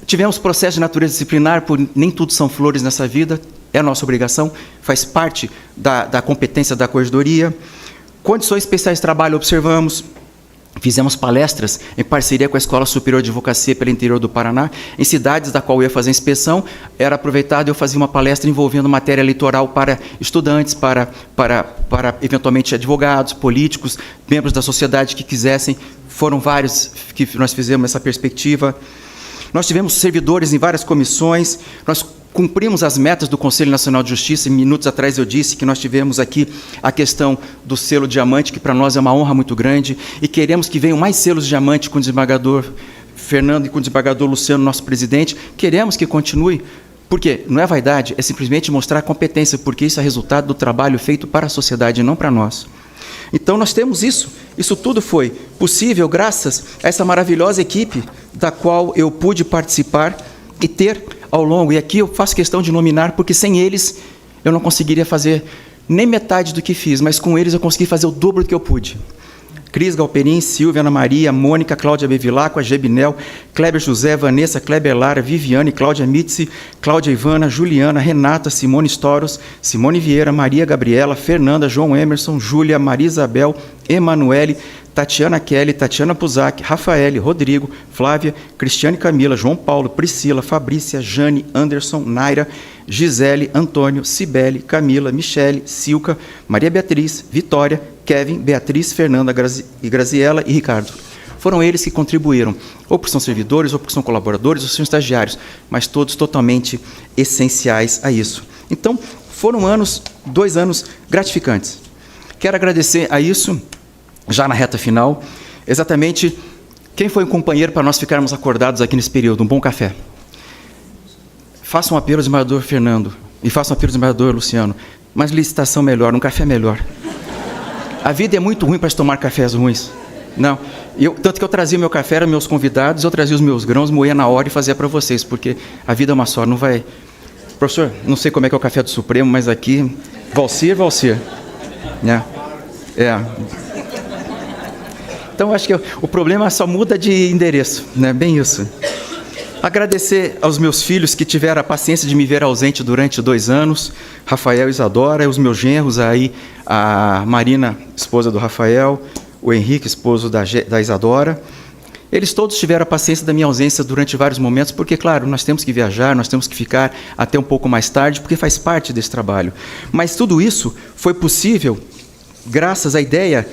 Tivemos processo de natureza disciplinar, por nem tudo são flores nessa vida, é a nossa obrigação, faz parte da competência da corregedoria. Condições especiais de trabalho observamos, fizemos palestras em parceria com a Escola Superior de Advocacia pelo interior do Paraná, em cidades da qual eu ia fazer inspeção, era aproveitado e eu fazia uma palestra envolvendo matéria eleitoral para estudantes, para eventualmente advogados, políticos, membros da sociedade que quisessem, foram vários que nós fizemos essa perspectiva. Nós tivemos servidores em várias comissões, nós cumprimos as metas do Conselho Nacional de Justiça. E minutos atrás eu disse que nós tivemos aqui a questão do selo diamante, que para nós é uma honra muito grande, e queremos que venham mais selos diamante com o desembargador Fernando e com o desembargador Luciano, nosso presidente. Queremos que continue, porque não é vaidade, é simplesmente mostrar competência, porque isso é resultado do trabalho feito para a sociedade e não para nós. Então nós temos isso. Isso tudo foi possível graças a essa maravilhosa equipe da qual eu pude participar e ter ao longo. E aqui eu faço questão de nominar, porque sem eles eu não conseguiria fazer nem metade do que fiz, mas com eles eu consegui fazer o dobro do que eu pude. Cris Galperin, Silvia, Ana Maria, Mônica, Cláudia Bevilacqua, Gebinel, Kleber José, Vanessa, Kleber Lara, Viviane, Cláudia Mitzi, Cláudia Ivana, Juliana, Renata, Simone Storos, Simone Vieira, Maria Gabriela, Fernanda, João Emerson, Júlia, Maria Isabel, Emanuele, Tatiana Kelly, Tatiana Puzac, Rafael, Rodrigo, Flávia, Cristiane Camila, João Paulo, Priscila, Fabrícia, Jane, Anderson, Naira, Gisele, Antônio, Cibele, Camila, Michele, Silca, Maria Beatriz, Vitória, Kevin, Beatriz, Fernanda, Graziela e Ricardo. Foram eles que contribuíram, ou porque são servidores, ou porque são colaboradores, ou são estagiários, mas todos totalmente essenciais a isso. Então, foram 2 anos gratificantes. Quero agradecer a isso, já na reta final, exatamente quem foi um companheiro para nós ficarmos acordados aqui nesse período, um bom café. Faça um apelo ao desembargador Fernando e faça um apelo ao desembargador Luciano, mas licitação melhor, um café melhor. A vida é muito ruim para se tomar cafés ruins. Não, tanto que eu trazia o meu café, eram meus convidados, eu trazia os meus grãos, moía na hora e fazia para vocês, porque a vida é uma só, não vai... Professor, não sei como é que é o café do Supremo, mas aqui, Valcir. Né? Então, acho que o problema só muda de endereço, né? Bem isso. Agradecer aos meus filhos que tiveram a paciência de me ver ausente durante 2 anos, Rafael e Isadora, os meus genros aí, a Marina, esposa do Rafael, o Henrique, esposo da Isadora. Eles todos tiveram a paciência da minha ausência durante vários momentos, porque, claro, nós temos que viajar, nós temos que ficar até um pouco mais tarde, porque faz parte desse trabalho. Mas tudo isso foi possível graças à ideia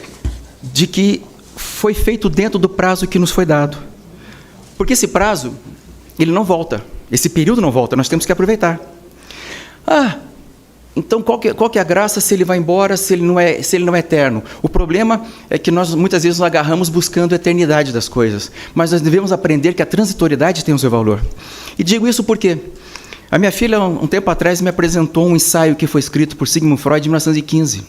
de que foi feito dentro do prazo que nos foi dado. Porque esse prazo, ele não volta, esse período não volta, nós temos que aproveitar. Então qual que é a graça se ele vai embora, se ele não é eterno? O problema é que nós muitas vezes nos agarramos buscando a eternidade das coisas, mas nós devemos aprender que a transitoriedade tem o seu valor. E digo isso porque a minha filha, um tempo atrás, me apresentou um ensaio que foi escrito por Sigmund Freud em 1915,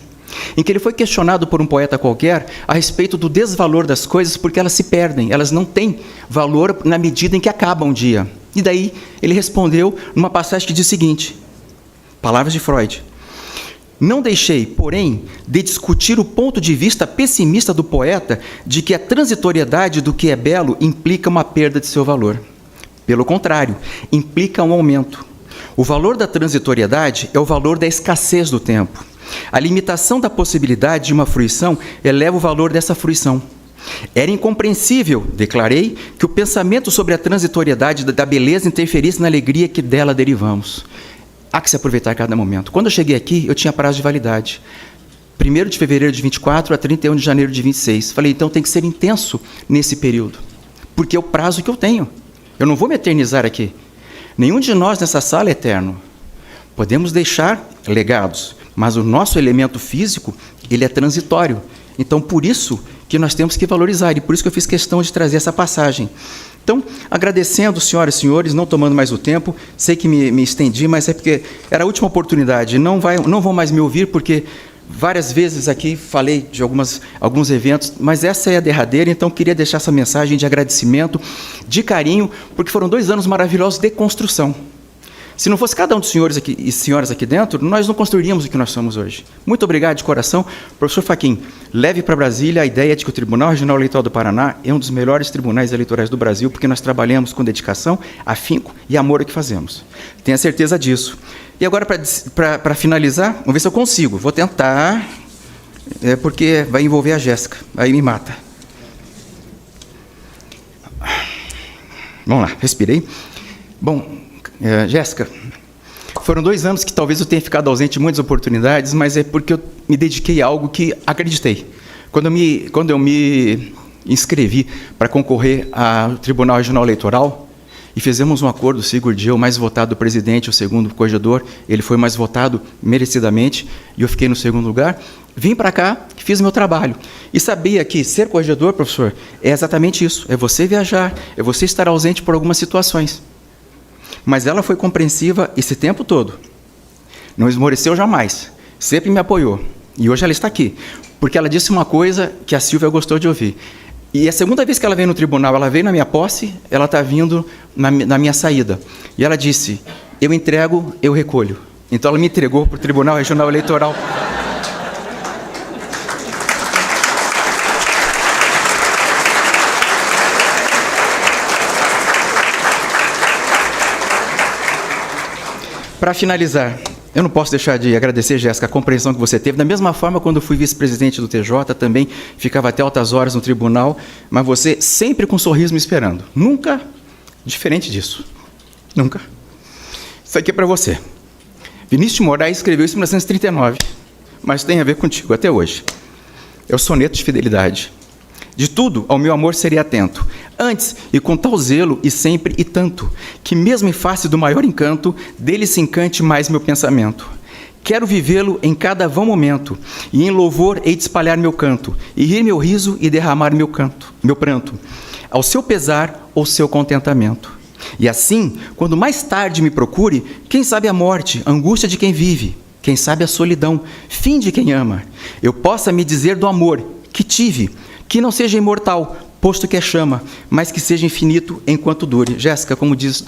em que ele foi questionado por um poeta qualquer a respeito do desvalor das coisas, porque elas se perdem, elas não têm valor na medida em que acabam um dia. E daí ele respondeu numa passagem que diz o seguinte, palavras de Freud: não deixei, porém, de discutir o ponto de vista pessimista do poeta de que a transitoriedade do que é belo implica uma perda de seu valor. Pelo contrário, implica um aumento. O valor da transitoriedade é o valor da escassez do tempo. A limitação da possibilidade de uma fruição eleva o valor dessa fruição. Era incompreensível, declarei, que o pensamento sobre a transitoriedade da beleza interferisse na alegria que dela derivamos. Há que se aproveitar cada momento. Quando eu cheguei aqui, eu tinha prazo de validade. 1º de fevereiro de 24 a 31 de janeiro de 26. Falei, então tem que ser intenso nesse período, porque é o prazo que eu tenho. Eu não vou me eternizar aqui. Nenhum de nós nessa sala é eterno. Podemos deixar legados, mas o nosso elemento físico, ele é transitório. Então, por isso que nós temos que valorizar, e por isso que eu fiz questão de trazer essa passagem. Então, agradecendo, senhoras e senhores, não tomando mais o tempo, sei que me estendi, mas é porque era a última oportunidade. Não vão mais me ouvir, porque várias vezes aqui falei de alguns eventos, mas essa é a derradeira, então queria deixar essa mensagem de agradecimento, de carinho, porque foram 2 anos maravilhosos de construção. Se não fosse cada um dos senhores aqui, e senhoras aqui dentro, nós não construiríamos o que nós somos hoje. Muito obrigado de coração. Professor Fachin, leve para Brasília a ideia de que o Tribunal Regional Eleitoral do Paraná é um dos melhores tribunais eleitorais do Brasil, porque nós trabalhamos com dedicação, afinco e amor ao que fazemos. Tenha certeza disso. E agora, para finalizar, vamos ver se eu consigo. Vou tentar, porque vai envolver a Jéssica, aí me mata. Vamos lá, respirei. Bom, Jéssica, foram 2 anos que talvez eu tenha ficado ausente de muitas oportunidades, mas é porque eu me dediquei a algo que acreditei. Quando eu me inscrevi para concorrer ao Tribunal Regional Eleitoral, e fizemos um acordo, o Sigurd e eu, mais votado do presidente, o segundo corregedor, ele foi mais votado merecidamente, e eu fiquei no segundo lugar. Vim para cá, fiz meu trabalho. E sabia que ser corregedor, professor, é exatamente isso. É você viajar, é você estar ausente por algumas situações. Mas ela foi compreensiva esse tempo todo. Não esmoreceu jamais. Sempre me apoiou. E hoje ela está aqui. Porque ela disse uma coisa que a Silvia gostou de ouvir. E a segunda vez que ela veio no tribunal, ela veio na minha posse, ela está vindo na minha saída. E ela disse, eu entrego, eu recolho. Então ela me entregou para o Tribunal Regional Eleitoral. Para finalizar, eu não posso deixar de agradecer, Jéssica, a compreensão que você teve. Da mesma forma, quando eu fui vice-presidente do TJ, também ficava até altas horas no tribunal, mas você sempre com um sorriso me esperando. Nunca diferente disso. Nunca. Isso aqui é para você. Vinícius de Moraes escreveu isso em 1939, mas tem a ver contigo até hoje. É o soneto de fidelidade. De tudo, ao meu amor serei atento, antes e com tal zelo e sempre e tanto, que mesmo em face do maior encanto, dele se encante mais meu pensamento. Quero vivê-lo em cada vão momento, e em louvor hei de espalhar meu canto, e rir meu riso e derramar meu pranto, ao seu pesar ou seu contentamento. E assim, quando mais tarde me procure, quem sabe a morte, a angústia de quem vive, quem sabe a solidão, fim de quem ama, eu possa me dizer do amor que tive, que não seja imortal, posto que é chama, mas que seja infinito enquanto dure. Jéssica, como diz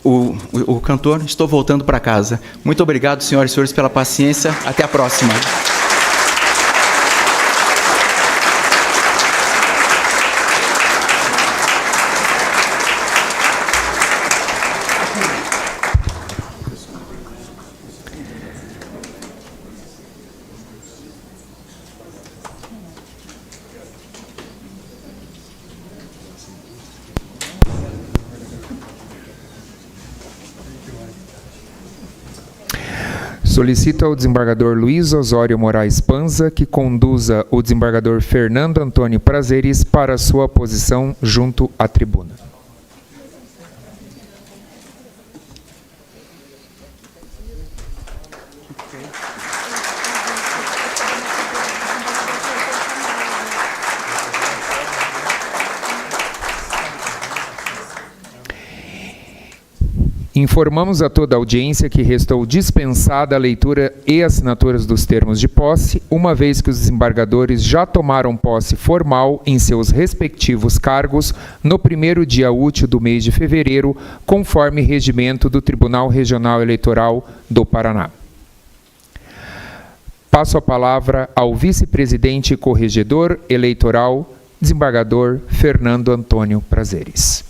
o cantor, estou voltando para casa. Muito obrigado, senhoras e senhores, pela paciência. Até a próxima.
Solicito ao desembargador Luiz Osório Moraes Panza que conduza o desembargador Fernando Antônio Prazeres para sua posição junto à tribuna. Informamos a toda a audiência que restou dispensada a leitura e assinaturas dos termos de posse, uma vez que os desembargadores já tomaram posse formal em seus respectivos cargos no primeiro dia útil do mês de fevereiro, conforme regimento do Tribunal Regional Eleitoral do Paraná. Passo a palavra ao vice-presidente e corregedor eleitoral, desembargador Fernando Antônio Prazeres.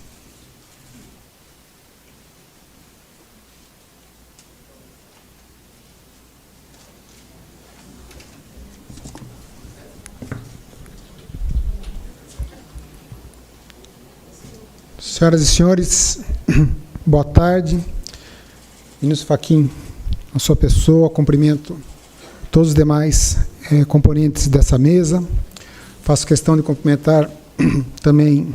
Senhoras e senhores, boa tarde. Vinícius Fachin, a sua pessoa, cumprimento todos os demais componentes dessa mesa. Faço questão de cumprimentar também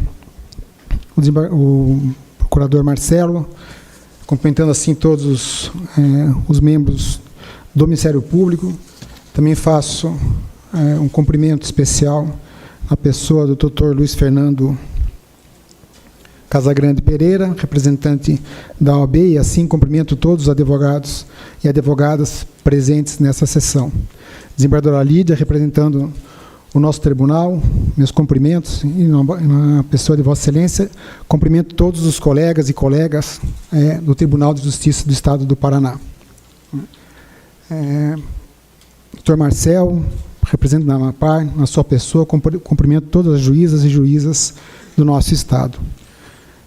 o procurador Marcelo, cumprimentando assim todos os membros do Ministério Público. Também faço um cumprimento especial à pessoa do Dr. Luiz Fernando Casagrande Pereira, representante da OAB, e assim cumprimento todos os advogados e advogadas presentes nessa sessão. Desembargadora Lídia, representando o nosso tribunal, meus cumprimentos, e na pessoa de Vossa Excelência, cumprimento todos os colegas e colegas do Tribunal de Justiça do Estado do Paraná. Dr. Marcel, representante da AMAPAR, na sua pessoa, cumprimento todas as juízas e juízas do nosso Estado.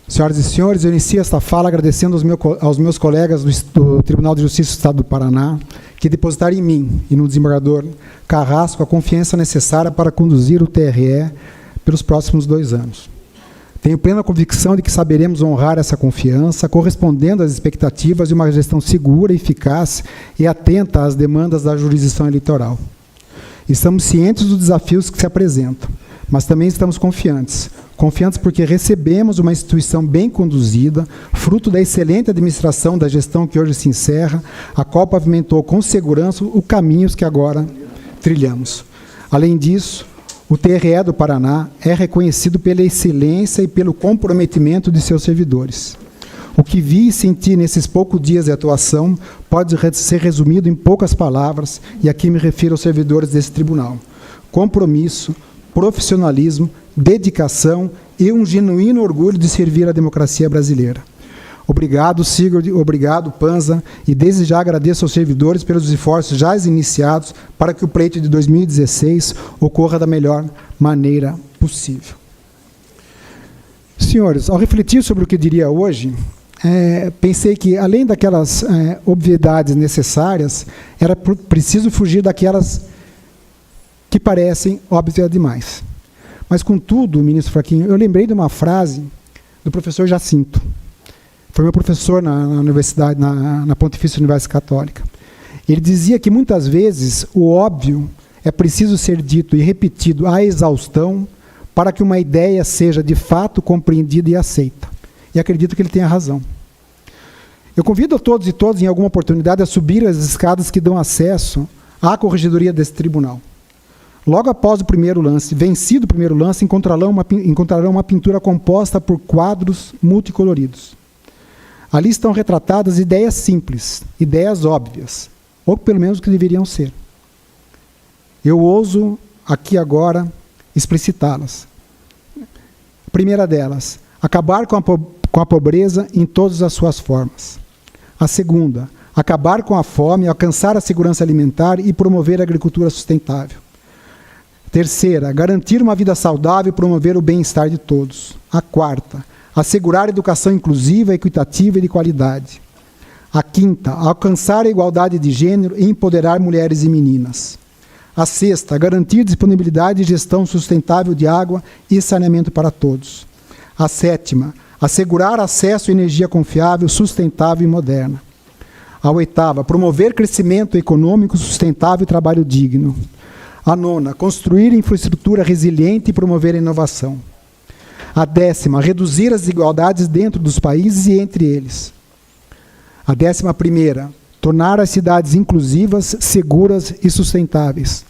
Senhoras e senhores, eu inicio esta fala agradecendo aos meus colegas do Tribunal de Justiça do Estado do Paraná, que depositaram em mim e no desembargador Carrasco a confiança necessária para conduzir o TRE pelos próximos 2 anos. Tenho plena convicção de que saberemos honrar essa confiança, correspondendo às expectativas de uma gestão segura, eficaz e atenta às demandas da jurisdição eleitoral. Estamos cientes dos desafios que se apresentam, mas também estamos confiantes. Confiantes porque recebemos uma instituição bem conduzida, fruto da excelente administração da gestão que hoje se encerra, a qual pavimentou com segurança os caminhos que agora trilhamos. Além disso, o TRE do Paraná é reconhecido pela excelência e pelo comprometimento de seus servidores. O que vi e senti nesses poucos dias de atuação pode ser resumido em poucas palavras, e aqui me refiro aos servidores desse tribunal: compromisso, profissionalismo, dedicação e um genuíno orgulho de servir a democracia brasileira. Obrigado, Sigurd, obrigado, Panza, e desde já agradeço aos servidores pelos esforços já iniciados para que o pleito de 2016 ocorra da melhor maneira possível. Senhores, ao refletir sobre o que diria hoje, pensei que, além daquelas obviedades necessárias, era preciso fugir daquelas que parecem óbvias demais. Mas, contudo, ministro Fachin, eu lembrei de uma frase do professor Jacinto. Foi meu professor na universidade, na Pontifícia Universidade Católica. Ele dizia que, muitas vezes, o óbvio é preciso ser dito e repetido à exaustão para que uma ideia seja, de fato, compreendida e aceita. E acredito que ele tenha razão. Eu convido a todos e todas, em alguma oportunidade, a subir as escadas que dão acesso à corregedoria desse tribunal. Logo após o primeiro lance, vencido o primeiro lance, encontrarão uma pintura composta por quadros multicoloridos. Ali estão retratadas ideias simples, ideias óbvias, ou pelo menos que deveriam ser. Eu ouso, aqui agora, explicitá-las. A primeira delas: acabar com a pobreza em todas as suas formas. A segunda: acabar com a fome, alcançar a segurança alimentar e promover a agricultura sustentável. Terceira: garantir uma vida saudável e promover o bem-estar de todos. A quarta: assegurar educação inclusiva, equitativa e de qualidade. A quinta: alcançar a igualdade de gênero e empoderar mulheres e meninas. A sexta: garantir disponibilidade e gestão sustentável de água e saneamento para todos. A sétima: assegurar acesso à energia confiável, sustentável e moderna. A oitava: promover crescimento econômico sustentável e trabalho digno. A nona: construir infraestrutura resiliente e promover a inovação. A décima: reduzir as desigualdades dentro dos países e entre eles. A 11ª: tornar as cidades inclusivas, seguras e sustentáveis.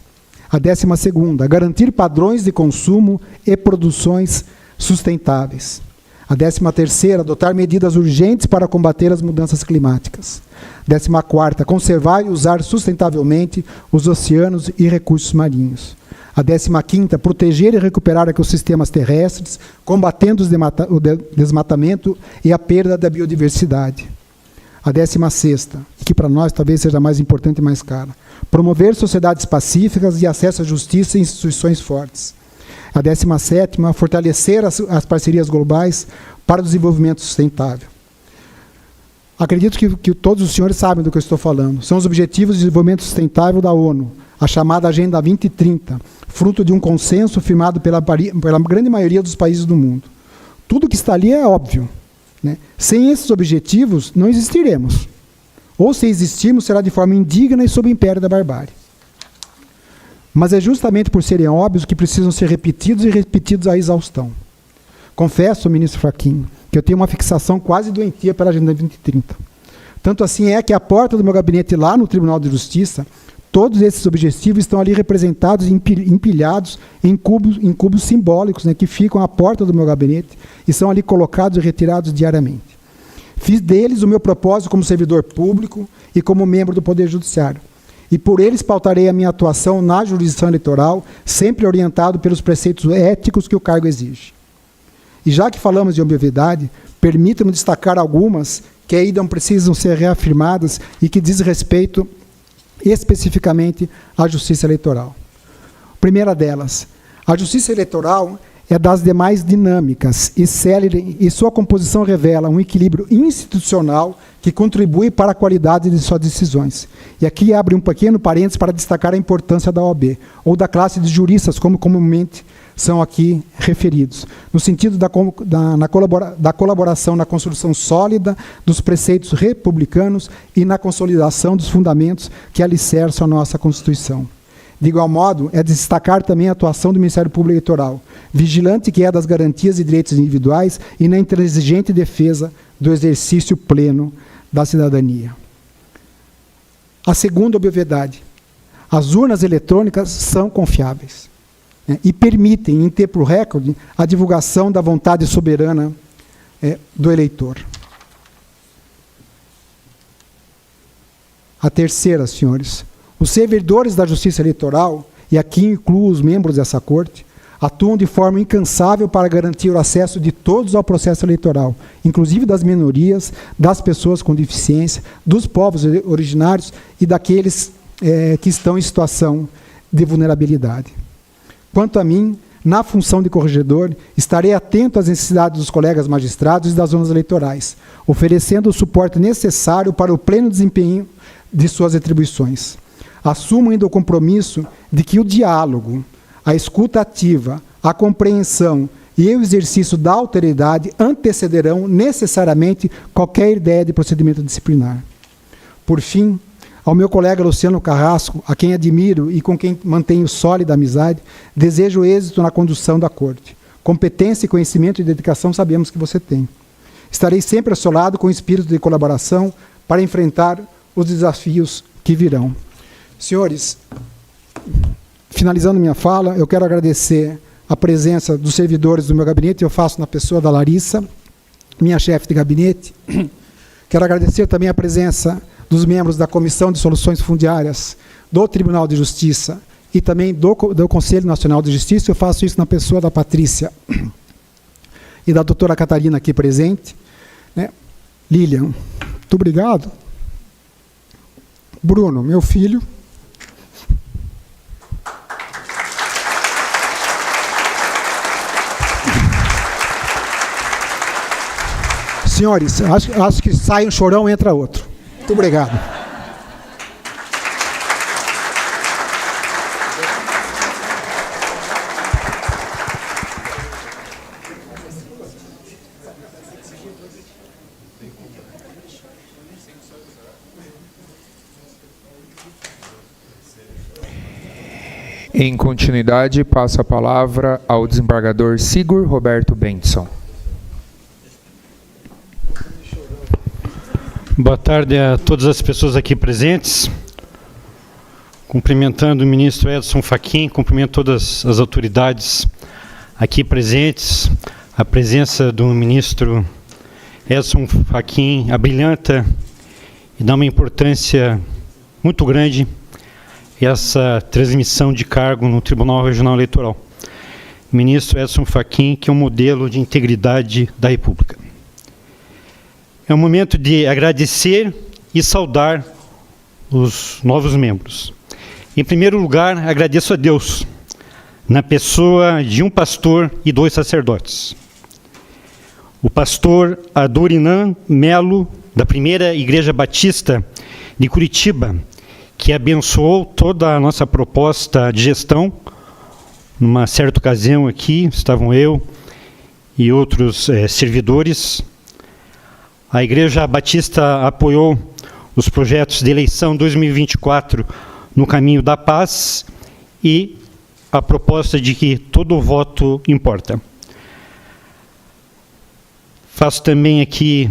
A 12ª: garantir padrões de consumo e produções sustentáveis. A 13ª: adotar medidas urgentes para combater as mudanças climáticas. 14ª: conservar e usar sustentavelmente os oceanos e recursos marinhos. A 15ª: proteger e recuperar ecossistemas terrestres, combatendo o desmatamento e a perda da biodiversidade. A 16ª, que para nós talvez seja mais importante e mais cara: promover sociedades pacíficas e acesso à justiça e instituições fortes. A 17ª: fortalecer as parcerias globais para o desenvolvimento sustentável. Acredito que todos os senhores sabem do que eu estou falando. São os Objetivos de Desenvolvimento Sustentável da ONU, a chamada Agenda 2030, fruto de um consenso firmado pela grande maioria dos países do mundo. Tudo que está ali é óbvio, né? Sem esses objetivos, não existiremos. Ou, se existirmos, será de forma indigna e sob o império da barbárie. Mas é justamente por serem óbvios que precisam ser repetidos e repetidos à exaustão. Confesso, ministro Fachin, que eu tenho uma fixação quase doentia pela Agenda 2030. Tanto assim é que à porta do meu gabinete lá no Tribunal de Justiça, todos esses objetivos estão ali representados e empilhados em cubos simbólicos, né, que ficam à porta do meu gabinete e são ali colocados e retirados diariamente. Fiz deles o meu propósito como servidor público e como membro do Poder Judiciário. E por eles pautarei a minha atuação na jurisdição eleitoral, sempre orientado pelos preceitos éticos que o cargo exige. E já que falamos de obviedade, permita-me destacar algumas que ainda precisam ser reafirmadas e que diz respeito especificamente à justiça eleitoral. Primeira delas: a justiça eleitoral é das demais dinâmicas e célere, e sua composição revela um equilíbrio institucional que contribui para a qualidade de suas decisões. E aqui abre um pequeno parênteses para destacar a importância da OAB, ou da classe de juristas, como comumente são aqui referidos, no sentido da colaboração na construção sólida dos preceitos republicanos e na consolidação dos fundamentos que alicerçam a nossa Constituição. De igual modo, é de destacar também a atuação do Ministério Público Eleitoral, vigilante que é das garantias e direitos individuais e na intransigente defesa do exercício pleno da cidadania. A segunda obviedade: as urnas eletrônicas são confiáveis, né, e permitem, em tempo recorde, a divulgação da vontade soberana do eleitor. A terceira, senhores: os servidores da Justiça Eleitoral, e aqui incluo os membros dessa Corte, atuam de forma incansável para garantir o acesso de todos ao processo eleitoral, inclusive das minorias, das pessoas com deficiência, dos povos originários e daqueles que estão em situação de vulnerabilidade. Quanto a mim, na função de corregedor, estarei atento às necessidades dos colegas magistrados e das zonas eleitorais, oferecendo o suporte necessário para o pleno desempenho de suas atribuições. Assumo ainda o compromisso de que o diálogo, a escuta ativa, a compreensão e o exercício da autoridade antecederão necessariamente qualquer ideia de procedimento disciplinar. Por fim, ao meu colega Luciano Carrasco, a quem admiro e com quem mantenho sólida amizade, desejo êxito na condução da Corte. Competência, conhecimento e dedicação sabemos que você tem. Estarei sempre ao seu lado com espírito de colaboração para enfrentar os desafios que virão. Senhores, finalizando minha fala, eu quero agradecer a presença dos servidores do meu gabinete, eu faço na pessoa da Larissa, minha chefe de gabinete. Quero agradecer também a presença dos membros da Comissão de Soluções Fundiárias do Tribunal de Justiça e também do Conselho Nacional de Justiça. Eu faço isso na pessoa da Patrícia e da doutora Catarina aqui presente. Né? Lilian, muito obrigado. Bruno, meu filho. Senhores, acho que sai um chorão, entra outro. Muito obrigado.
Em continuidade, passo a palavra ao desembargador Sigurd Roberto Benson.
Boa tarde a todas as pessoas aqui presentes. Cumprimentando o ministro Edson Fachin, cumprimento todas as autoridades aqui presentes. A presença do ministro Edson Fachin abrilhanta e dá uma importância muito grande essa transmissão de cargo no Tribunal Regional Eleitoral. Ministro Edson Fachin, que é um modelo de integridade da República. É um momento de agradecer e saudar os novos membros. Em primeiro lugar, agradeço a Deus, na pessoa de um pastor e 2 sacerdotes. O pastor Adorinan Melo, da Primeira Igreja Batista de Curitiba, que abençoou toda a nossa proposta de gestão. Numa certa ocasião aqui, estavam eu e outros servidores. A Igreja Batista apoiou os projetos de eleição 2024 no caminho da paz e a proposta de que todo voto importa. Faço também aqui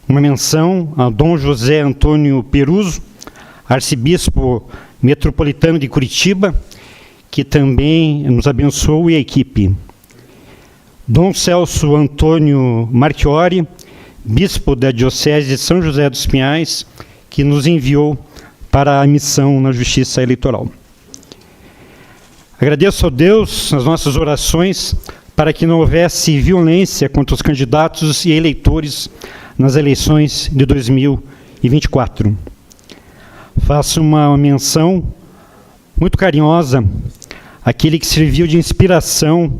uma menção a Dom José Antônio Peruso, arcebispo metropolitano de Curitiba, que também nos abençoou, e a equipe. Dom Celso Antônio Marchiori, bispo da Diocese de São José dos Pinhais, que nos enviou para a missão na Justiça Eleitoral. Agradeço a Deus as nossas orações para que não houvesse violência contra os candidatos e eleitores nas eleições de 2024. Faço uma menção muito carinhosa àquele que serviu de inspiração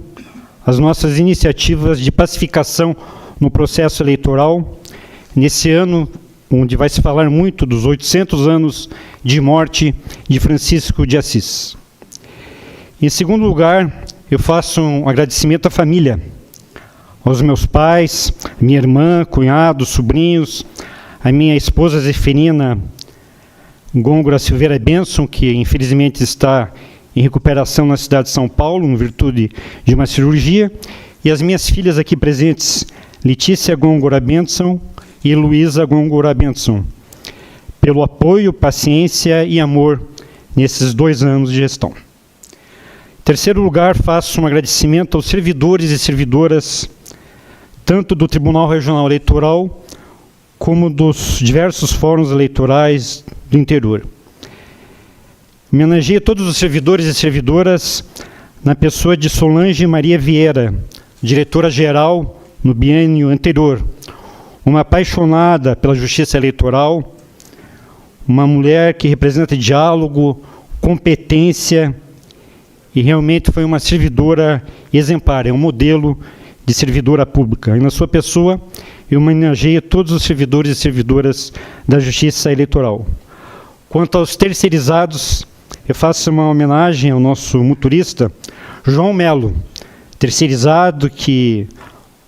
às nossas iniciativas de pacificação no processo eleitoral, nesse ano onde vai se falar muito dos 800 anos de morte de Francisco de Assis. Em segundo lugar, eu faço um agradecimento à família, aos meus pais, minha irmã, cunhados, sobrinhos, a minha esposa Zeferina Gôngora Silveira Benson, que infelizmente está em recuperação na cidade de São Paulo, em virtude de uma cirurgia, e as minhas filhas aqui presentes, Letícia Góngora Benson e Luísa Góngora Benson, pelo apoio, paciência e amor nesses 2 anos de gestão. Em terceiro lugar, faço um agradecimento aos servidores e servidoras, tanto do Tribunal Regional Eleitoral, como dos diversos fóruns eleitorais do interior. Homenageei todos os servidores e servidoras na pessoa de Solange Maria Vieira, diretora-geral no biênio anterior, uma apaixonada pela justiça eleitoral, uma mulher que representa diálogo, competência, e realmente foi uma servidora exemplar, é um modelo de servidora pública. E na sua pessoa, eu homenageio todos os servidores e servidoras da Justiça Eleitoral. Quanto aos terceirizados, eu faço uma homenagem ao nosso motorista, João Melo, terceirizado que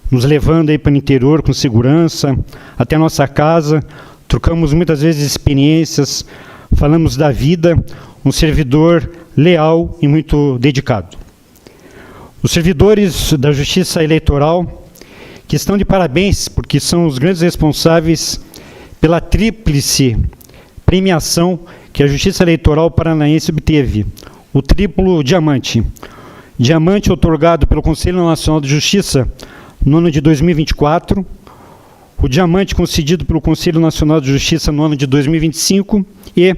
nos levando aí para o interior com segurança, até a nossa casa, trocamos muitas vezes experiências, falamos da vida, um servidor leal e muito dedicado. Os servidores da Justiça Eleitoral, que estão de parabéns, porque são os grandes responsáveis pela tríplice premiação que a Justiça Eleitoral paranaense obteve, o triplo diamante. Diamante otorgado pelo Conselho Nacional de Justiça no ano de 2024, o diamante concedido pelo Conselho Nacional de Justiça no ano de 2025 e,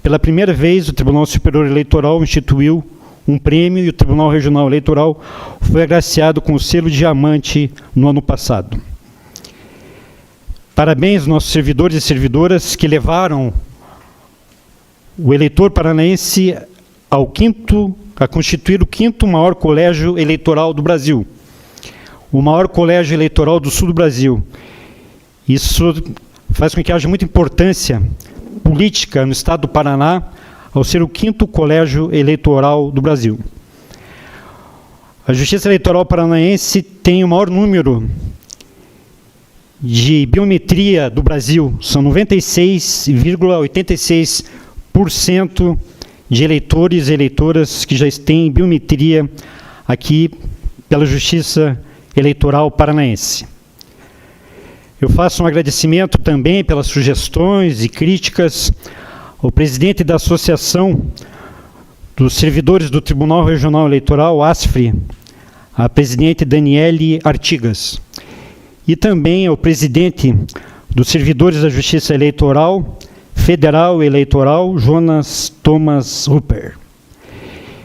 pela primeira vez, o Tribunal Superior Eleitoral instituiu um prêmio e o Tribunal Regional Eleitoral foi agraciado com o selo diamante no ano passado. Parabéns aos nossos servidores e servidoras que levaram o eleitor paranaense a constituir o 5º maior colégio eleitoral do Brasil, o maior colégio eleitoral do sul do Brasil. Isso faz com que haja muita importância política no estado do Paraná, ao ser o 5º colégio eleitoral do Brasil. A Justiça Eleitoral Paranaense tem o maior número de biometria do Brasil, são 96,86% de eleitores e eleitoras que já têm biometria aqui pela Justiça Eleitoral Paranaense. Eu faço um agradecimento também pelas sugestões e críticas ao presidente da Associação dos Servidores do Tribunal Regional Eleitoral, ASFRE, a presidente Daniele Artigas, e também ao presidente dos Servidores da Justiça Eleitoral, Federal e Eleitoral, Jonas Thomas Rupper.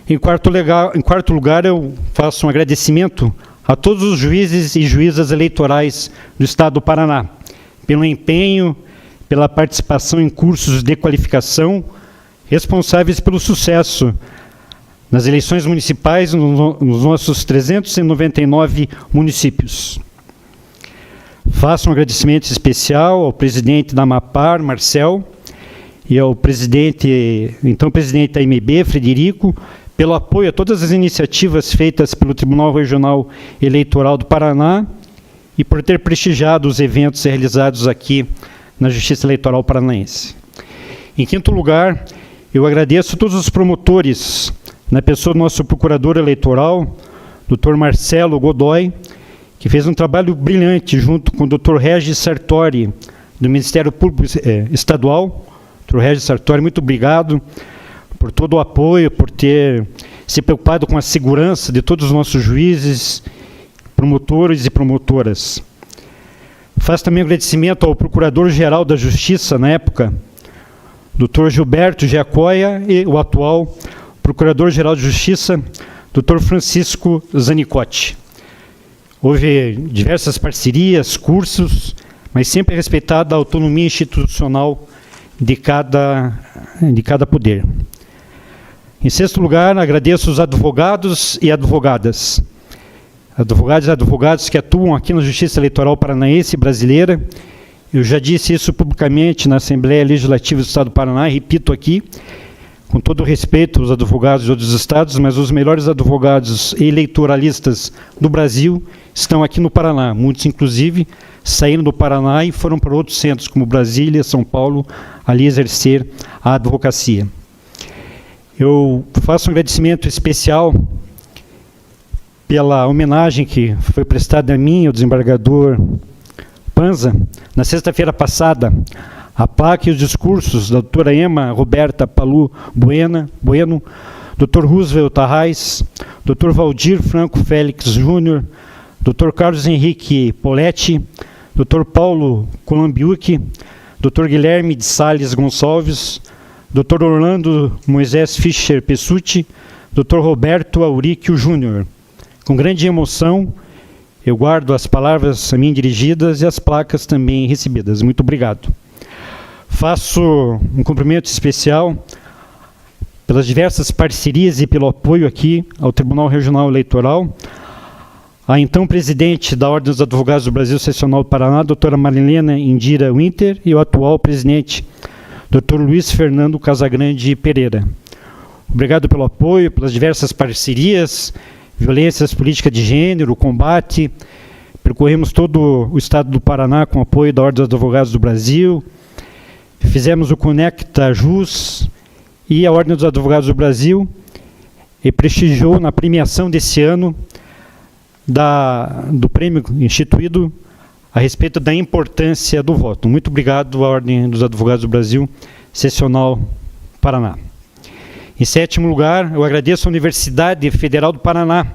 Em quarto lugar, eu faço um agradecimento a todos os juízes e juízas eleitorais do Estado do Paraná, pelo empenho, pela participação em cursos de qualificação, responsáveis pelo sucesso nas eleições municipais nos nossos 399 municípios. Faço um agradecimento especial ao presidente da Amapar, Marcel, e ao então presidente da MB, Frederico, pelo apoio a todas as iniciativas feitas pelo Tribunal Regional Eleitoral do Paraná e por ter prestigiado os eventos realizados aqui na Justiça Eleitoral Paranaense. Em quinto lugar, eu agradeço a todos os promotores, na pessoa do nosso procurador eleitoral, Dr. Marcelo Godoy, que fez um trabalho brilhante junto com o Dr. Regis Sartori, do Ministério Público Estadual. Dr. Regis Sartori, muito obrigado por todo o apoio, por ter se preocupado com a segurança de todos os nossos juízes, promotores e promotoras. Faço também um agradecimento ao Procurador-Geral da Justiça, na época, Dr. Gilberto Giacoia, e o atual Procurador-Geral de Justiça, Dr. Francisco Zanicotti. Houve diversas parcerias, cursos, mas sempre respeitada a autonomia institucional de cada poder. Em sexto lugar, agradeço os advogados e advogadas. Advogados e advogados que atuam aqui na Justiça Eleitoral Paranaense e Brasileira. Eu já disse isso publicamente na Assembleia Legislativa do Estado do Paraná, e repito aqui, com todo o respeito aos advogados de outros estados, mas os melhores advogados eleitoralistas do Brasil estão aqui no Paraná. Muitos, inclusive, saíram do Paraná e foram para outros centros, como Brasília, São Paulo, ali exercer a advocacia. Eu faço um agradecimento especial pela homenagem que foi prestada a mim, ao desembargador Panza, na sexta-feira passada, a placa e os discursos da doutora Emma Roberta Palu Bueno, Dr. Roosevelt Arraes, Dr. Valdir Franco Félix Júnior, Dr. Carlos Henrique Poletti, Dr. Paulo Colombiucchi, Dr. Guilherme de Sales Gonçalves, Dr. Orlando Moisés Fischer Pessutti, Dr. Roberto Auríquio Júnior. Com grande emoção, eu guardo as palavras a mim dirigidas e as placas também recebidas. Muito obrigado. Faço um cumprimento especial pelas diversas parcerias e pelo apoio aqui ao Tribunal Regional Eleitoral, a então presidente da Ordem dos Advogados do Brasil Seccional do Paraná, doutora Marilena Indira Winter, e o atual presidente, Dr. Luiz Fernando Casagrande Pereira. Obrigado pelo apoio, pelas diversas parcerias, violências políticas de gênero, combate. Percorremos todo o estado do Paraná com apoio da Ordem dos Advogados do Brasil. Fizemos o Conecta Jus e a Ordem dos Advogados do Brasil e prestigiou na premiação desse ano do prêmio instituído a respeito da importância do voto. Muito obrigado à Ordem dos Advogados do Brasil, Seccional Paraná. Em sétimo lugar, eu agradeço à Universidade Federal do Paraná,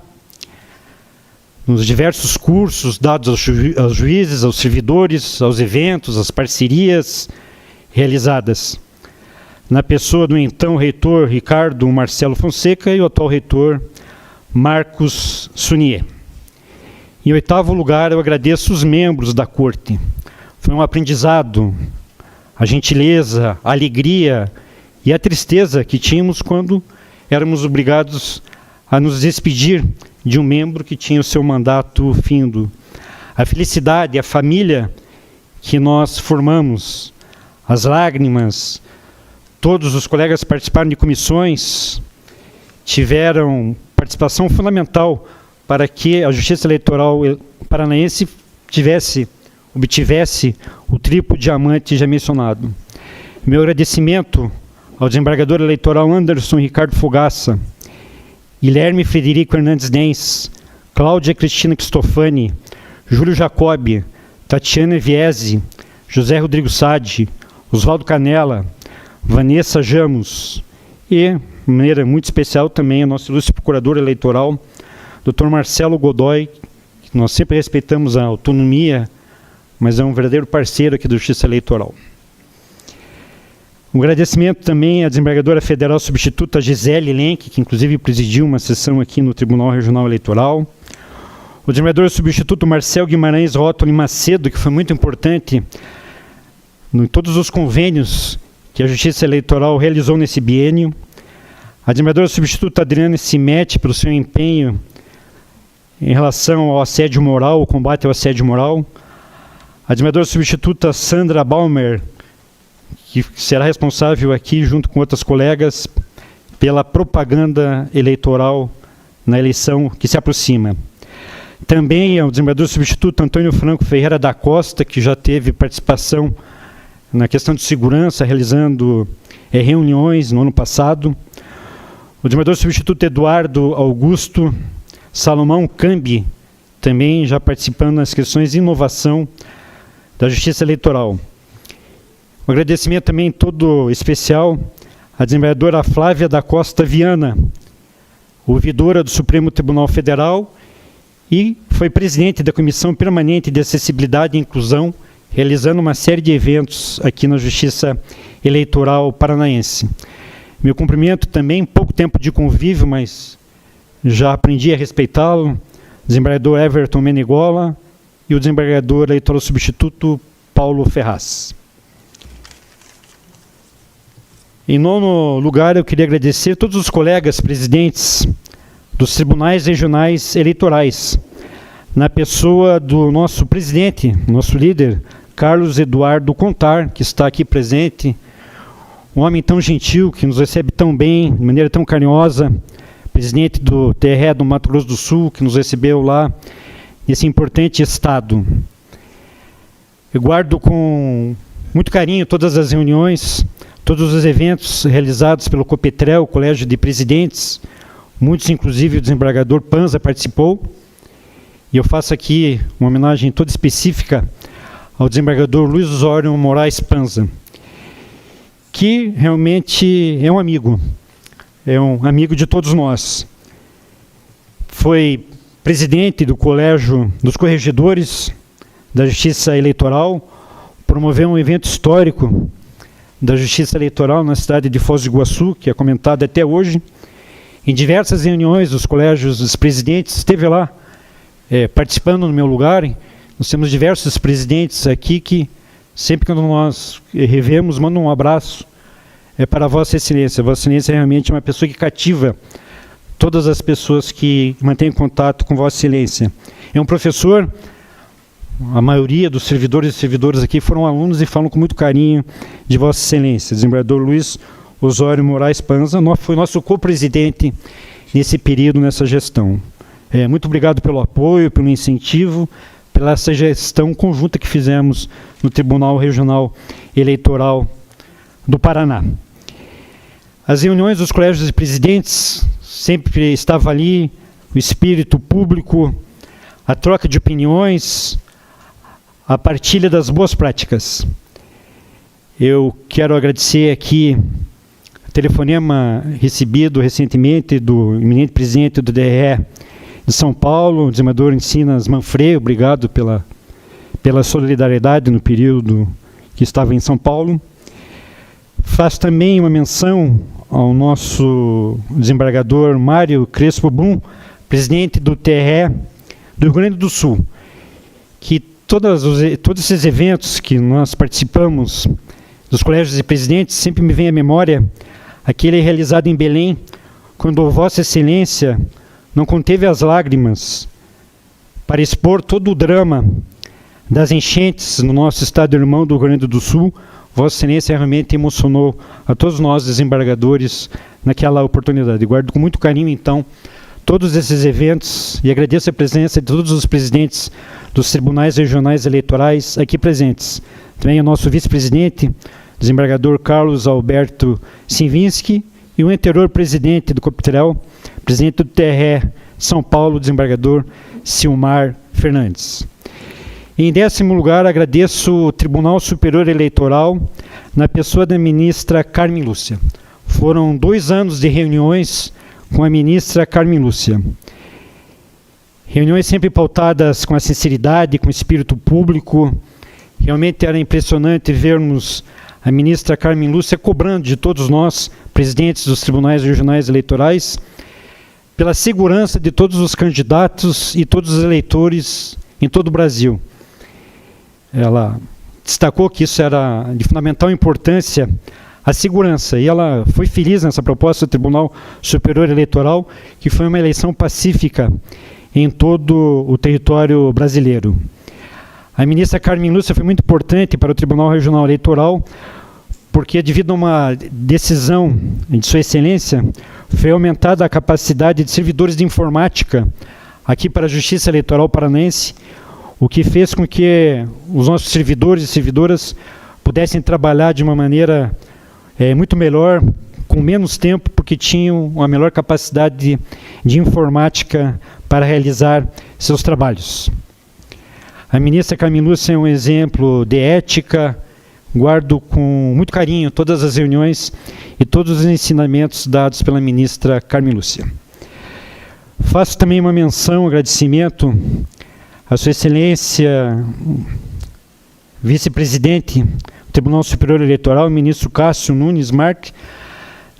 nos diversos cursos dados aos juízes, aos servidores, aos eventos, às parcerias realizadas, na pessoa do então reitor Ricardo Marcelo Fonseca e o atual reitor Marcos Sunier. Em oitavo lugar, eu agradeço os membros da Corte. Foi um aprendizado, a gentileza, a alegria e a tristeza que tínhamos quando éramos obrigados a nos despedir de um membro que tinha o seu mandato findo. A felicidade, a família que nós formamos, as lágrimas, todos os colegas participaram de comissões, tiveram participação fundamental para que a Justiça Eleitoral Paranaense obtivesse o triplo diamante já mencionado. Meu agradecimento ao desembargador eleitoral Anderson Ricardo Fogaça, Guilherme Frederico Hernandes Dens, Cláudia Cristina Cristofani, Júlio Jacobi, Tatiana Viese, José Rodrigo Sade, Oswaldo Canella, Vanessa Jamos e, de maneira muito especial, também a nossa ilustre procuradora eleitoral, Dr. Marcelo Godoy, que nós sempre respeitamos a autonomia, mas é um verdadeiro parceiro aqui da Justiça Eleitoral. Um agradecimento também à desembargadora federal substituta Gisele Lenk, que inclusive presidiu uma sessão aqui no Tribunal Regional Eleitoral. O desembargador substituto Marcel Guimarães Rótoli Macedo, que foi muito importante em todos os convênios que a Justiça Eleitoral realizou nesse biênio. A desembargadora substituta Adriana Cimete, pelo seu empenho em relação ao assédio moral, o combate ao assédio moral. A desembargadora substituta Sandra Balmer, que será responsável aqui, junto com outras colegas, pela propaganda eleitoral na eleição que se aproxima. Também ao desembargador substituto Antônio Franco Ferreira da Costa, que já teve participação na questão de segurança, realizando reuniões no ano passado. O desembargador substituto Eduardo Augusto Salomão Cambi, também já participando nas questões de inovação da Justiça Eleitoral. Um agradecimento também todo especial à desembargadora Flávia da Costa Viana, ouvidora do Supremo Tribunal Federal e foi presidente da Comissão Permanente de Acessibilidade e Inclusão, realizando uma série de eventos aqui na Justiça Eleitoral Paranaense. Meu cumprimento também, pouco tempo de convívio, mas já aprendi a respeitá-lo, desembargador Everton Menegola e o desembargador eleitoral substituto Paulo Ferraz. Em nono lugar, eu queria agradecer a todos os colegas presidentes dos tribunais regionais eleitorais, na pessoa do nosso presidente, nosso líder, Carlos Eduardo Contar, que está aqui presente, um homem tão gentil, que nos recebe tão bem, de maneira tão carinhosa, presidente do TRE do Mato Grosso do Sul, que nos recebeu lá, nesse importante estado. Eu guardo com muito carinho todas as reuniões, todos os eventos realizados pelo COPETREL, o Colégio de Presidentes, muitos, inclusive, o desembargador Panza participou. E eu faço aqui uma homenagem toda específica ao desembargador Luiz Osório Moraes Panza, que realmente é um amigo de todos nós. Foi presidente do Colégio dos Corregedores da Justiça Eleitoral, promoveu um evento histórico da Justiça Eleitoral na cidade de Foz do Iguaçu, que é comentado até hoje. Em diversas reuniões dos colégios dos presidentes, esteve lá participando no meu lugar. Nós temos diversos presidentes aqui que, sempre que nós revemos, mandam um abraço para a Vossa Excelência. Vossa Excelência é realmente uma pessoa que cativa todas as pessoas que mantêm contato com Vossa Excelência. É um professor, a maioria dos servidores e servidoras aqui foram alunos e falam com muito carinho de Vossa Excelência. Desembargador Luiz Osório Moraes Panza foi nosso co-presidente nesse período, nessa gestão. Muito obrigado pelo apoio, pelo incentivo, pela essa gestão conjunta que fizemos no Tribunal Regional Eleitoral do Paraná. As reuniões dos colégios de presidentes sempre estava ali o espírito público, a troca de opiniões, a partilha das boas práticas. Eu quero agradecer aqui o telefonema recebido recentemente do eminente presidente do DRE de São Paulo, o desembargador Encinas Manfredi. Obrigado pela solidariedade no período que estava em São Paulo. Faço também uma menção ao nosso desembargador Mário Crespo Brum, presidente do TRE do Rio Grande do Sul, que todos esses eventos que nós participamos dos colégios de presidentes, sempre me vem à memória aquele realizado em Belém, quando Vossa Excelência não conteve as lágrimas para expor todo o drama das enchentes no nosso estado irmão do Rio Grande do Sul. Vossa Excelência realmente emocionou a todos nós, desembargadores, naquela oportunidade. Guardo com muito carinho, então, todos esses eventos e agradeço a presença de todos os presidentes dos tribunais regionais eleitorais aqui presentes. Também o nosso vice-presidente, desembargador Carlos Alberto Sinvinsky, e o anterior presidente do COPETREL, presidente do TRE São Paulo, desembargador Silmar Fernandes. Em 10º lugar, agradeço o Tribunal Superior Eleitoral, na pessoa da ministra Carmen Lúcia. Foram 2 anos de reuniões com a ministra Carmen Lúcia. Reuniões sempre pautadas com a sinceridade, com o espírito público. Realmente era impressionante vermos a ministra Carmen Lúcia cobrando de todos nós, presidentes dos tribunais regionais eleitorais, pela segurança de todos os candidatos e todos os eleitores em todo o Brasil. Ela destacou que isso era de fundamental importância, a segurança, e ela foi feliz nessa proposta do Tribunal Superior Eleitoral, que foi uma eleição pacífica em todo o território brasileiro. A ministra Carmen Lúcia foi muito importante para o Tribunal Regional Eleitoral, porque, devido a uma decisão de Sua Excelência, foi aumentada a capacidade de servidores de informática aqui para a Justiça Eleitoral Paranaense, o que fez com que os nossos servidores e servidoras pudessem trabalhar de uma maneira muito melhor, com menos tempo, porque tinham uma melhor capacidade de informática para realizar seus trabalhos. A ministra Carmen Lúcia é um exemplo de ética. Guardo com muito carinho todas as reuniões e todos os ensinamentos dados pela ministra Carmen Lúcia. Faço também uma menção, agradecimento à Sua Excelência, vice-presidente do Tribunal Superior Eleitoral, o ministro Cássio Nunes Marques,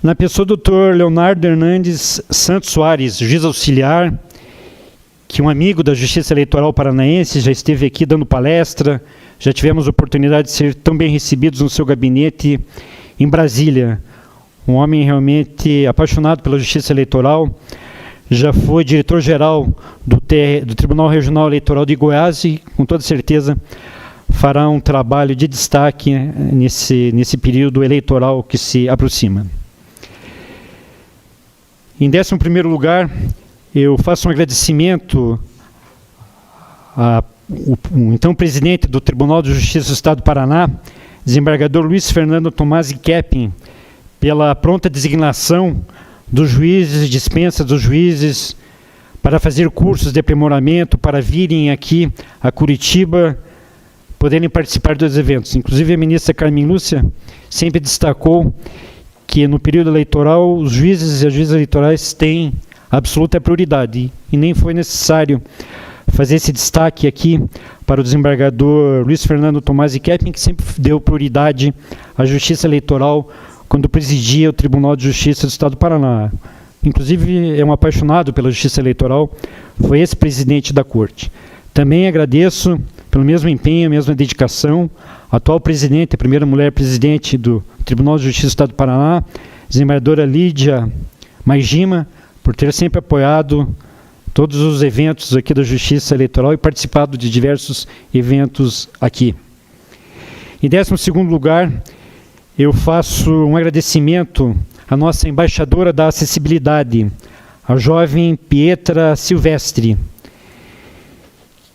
na pessoa do Dr. Leonardo Hernandes Santos Soares, juiz auxiliar, que é um amigo da Justiça Eleitoral Paranaense, já esteve aqui dando palestra, já tivemos a oportunidade de ser tão bem recebidos no seu gabinete em Brasília. Um homem realmente apaixonado pela Justiça Eleitoral, já foi diretor-geral do Tribunal Regional Eleitoral de Goiás e, com toda certeza, fará um trabalho de destaque nesse período eleitoral que se aproxima. Em 11º lugar, eu faço um agradecimento ao então presidente do Tribunal de Justiça do Estado do Paraná, desembargador Luiz Fernando Tomasi Kepping, pela pronta designação dos juízes, dispensa dos juízes, para fazer cursos de aprimoramento, para virem aqui a Curitiba, poderem participar dos eventos. Inclusive, a ministra Carmen Lúcia sempre destacou que no período eleitoral os juízes e as juízes eleitorais têm absoluta prioridade, e nem foi necessário fazer esse destaque aqui para o desembargador Luiz Fernando Tomasi Kepping, que sempre deu prioridade à justiça eleitoral quando presidia o Tribunal de Justiça do Estado do Paraná. Inclusive, é um apaixonado pela justiça eleitoral, foi ex-presidente da Corte. Também agradeço pelo mesmo empenho, a mesma dedicação, a atual presidente, a primeira mulher presidente do Tribunal de Justiça do Estado do Paraná, desembargadora Lídia Maigima, por ter sempre apoiado todos os eventos aqui da Justiça Eleitoral e participado de diversos eventos aqui. Em 12º lugar, eu faço um agradecimento à nossa embaixadora da acessibilidade, a jovem Pietra Silvestre,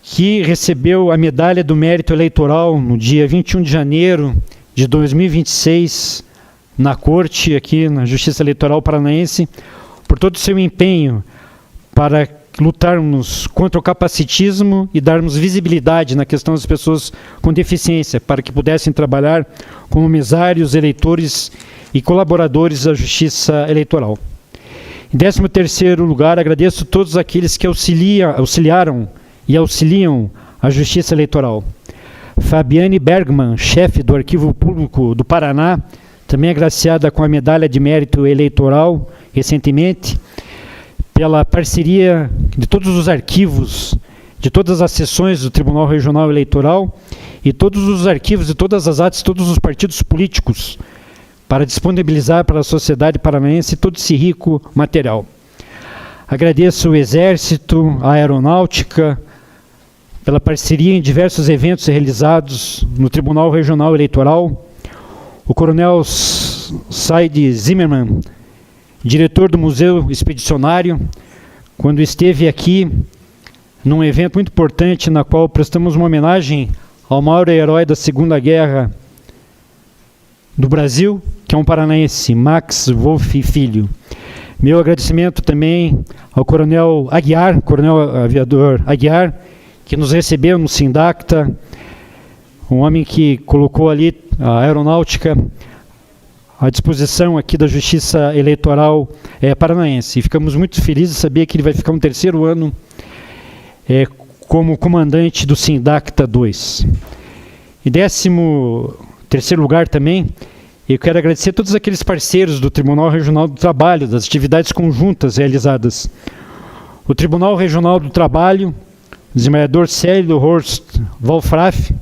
que recebeu a medalha do mérito eleitoral no dia 21 de janeiro de 2026, na Corte, aqui na Justiça Eleitoral Paranaense, por todo o seu empenho para lutarmos contra o capacitismo e darmos visibilidade na questão das pessoas com deficiência, para que pudessem trabalhar como mesários, eleitores e colaboradores da Justiça Eleitoral. Em 13º lugar, agradeço a todos aqueles que auxiliaram e auxiliam a Justiça Eleitoral. Fabiane Bergman, chefe do Arquivo Público do Paraná, também agraciada com a medalha de mérito eleitoral recentemente, pela parceria de todos os arquivos, de todas as sessões do Tribunal Regional Eleitoral e todos os arquivos e todas as atas, todos os partidos políticos, para disponibilizar para a sociedade paranaense todo esse rico material. Agradeço o Exército, a Aeronáutica, pela parceria em diversos eventos realizados no Tribunal Regional Eleitoral, o Coronel Said Zimmermann, diretor do Museu Expedicionário, quando esteve aqui num evento muito importante, na qual prestamos uma homenagem ao maior herói da Segunda Guerra do Brasil, que é um paranaense, Max Wolff Filho. Meu agradecimento também ao Coronel Aguiar, Coronel Aviador Aguiar, que nos recebeu no Sindacta, um homem que colocou ali a aeronáutica à disposição aqui da Justiça Eleitoral paranaense. E ficamos muito felizes de saber que ele vai ficar um 3º ano como comandante do Sindacta 2. Em 13º lugar também, eu quero agradecer a todos aqueles parceiros do Tribunal Regional do Trabalho, das atividades conjuntas realizadas. O Tribunal Regional do Trabalho, o desembargador Célio Horst Wolfraff,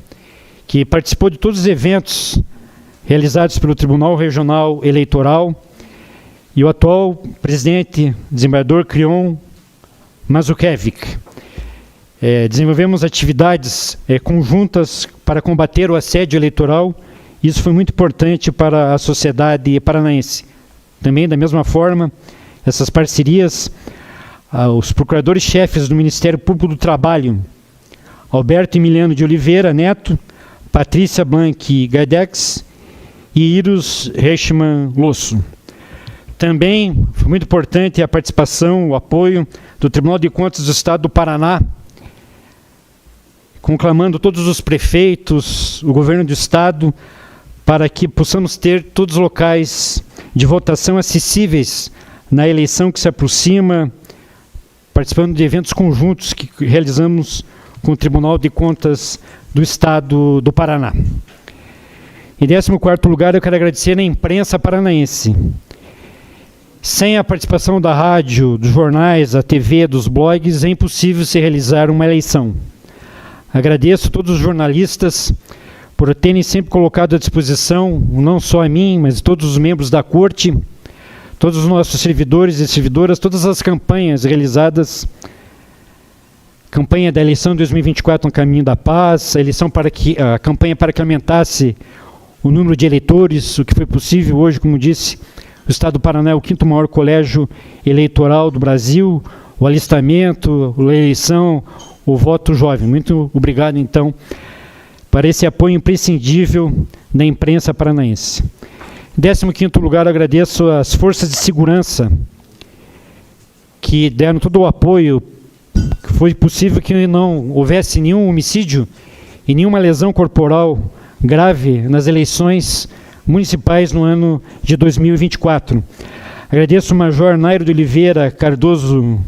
que participou de todos os eventos realizados pelo Tribunal Regional Eleitoral, e o atual presidente, desembargador Krion Mazukevich. Desenvolvemos atividades conjuntas para combater o assédio eleitoral. Isso foi muito importante para a sociedade paranaense. Também, da mesma forma, essas parcerias, os procuradores-chefes do Ministério Público do Trabalho, Alberto Emiliano de Oliveira Neto, Patrícia Blanc Gadex e Iros Reichmann Losso. Também foi muito importante a participação, o apoio do Tribunal de Contas do Estado do Paraná, conclamando todos os prefeitos, o governo do Estado, para que possamos ter todos os locais de votação acessíveis na eleição que se aproxima, participando de eventos conjuntos que realizamos com o Tribunal de Contas do Estado do Paraná. Em 14º lugar, eu quero agradecer à imprensa paranaense. Sem a participação da rádio, dos jornais, da TV, dos blogs, é impossível se realizar uma eleição. Agradeço a todos os jornalistas por terem sempre colocado à disposição, não só a mim, mas todos os membros da Corte, todos os nossos servidores e servidoras, todas as campanhas realizadas, campanha da eleição de 2024 no Caminho da Paz, a campanha para que aumentasse o número de eleitores, o que foi possível hoje, como disse, o Estado do Paraná é o 5º maior colégio eleitoral do Brasil, o alistamento, a eleição, o voto jovem. Muito obrigado, então, para esse apoio imprescindível da imprensa paranaense. Em 15º lugar, agradeço às forças de segurança que deram todo o apoio, que foi possível que não houvesse nenhum homicídio e nenhuma lesão corporal grave nas eleições municipais no ano de 2024. Agradeço o Major Nairo de Oliveira Cardoso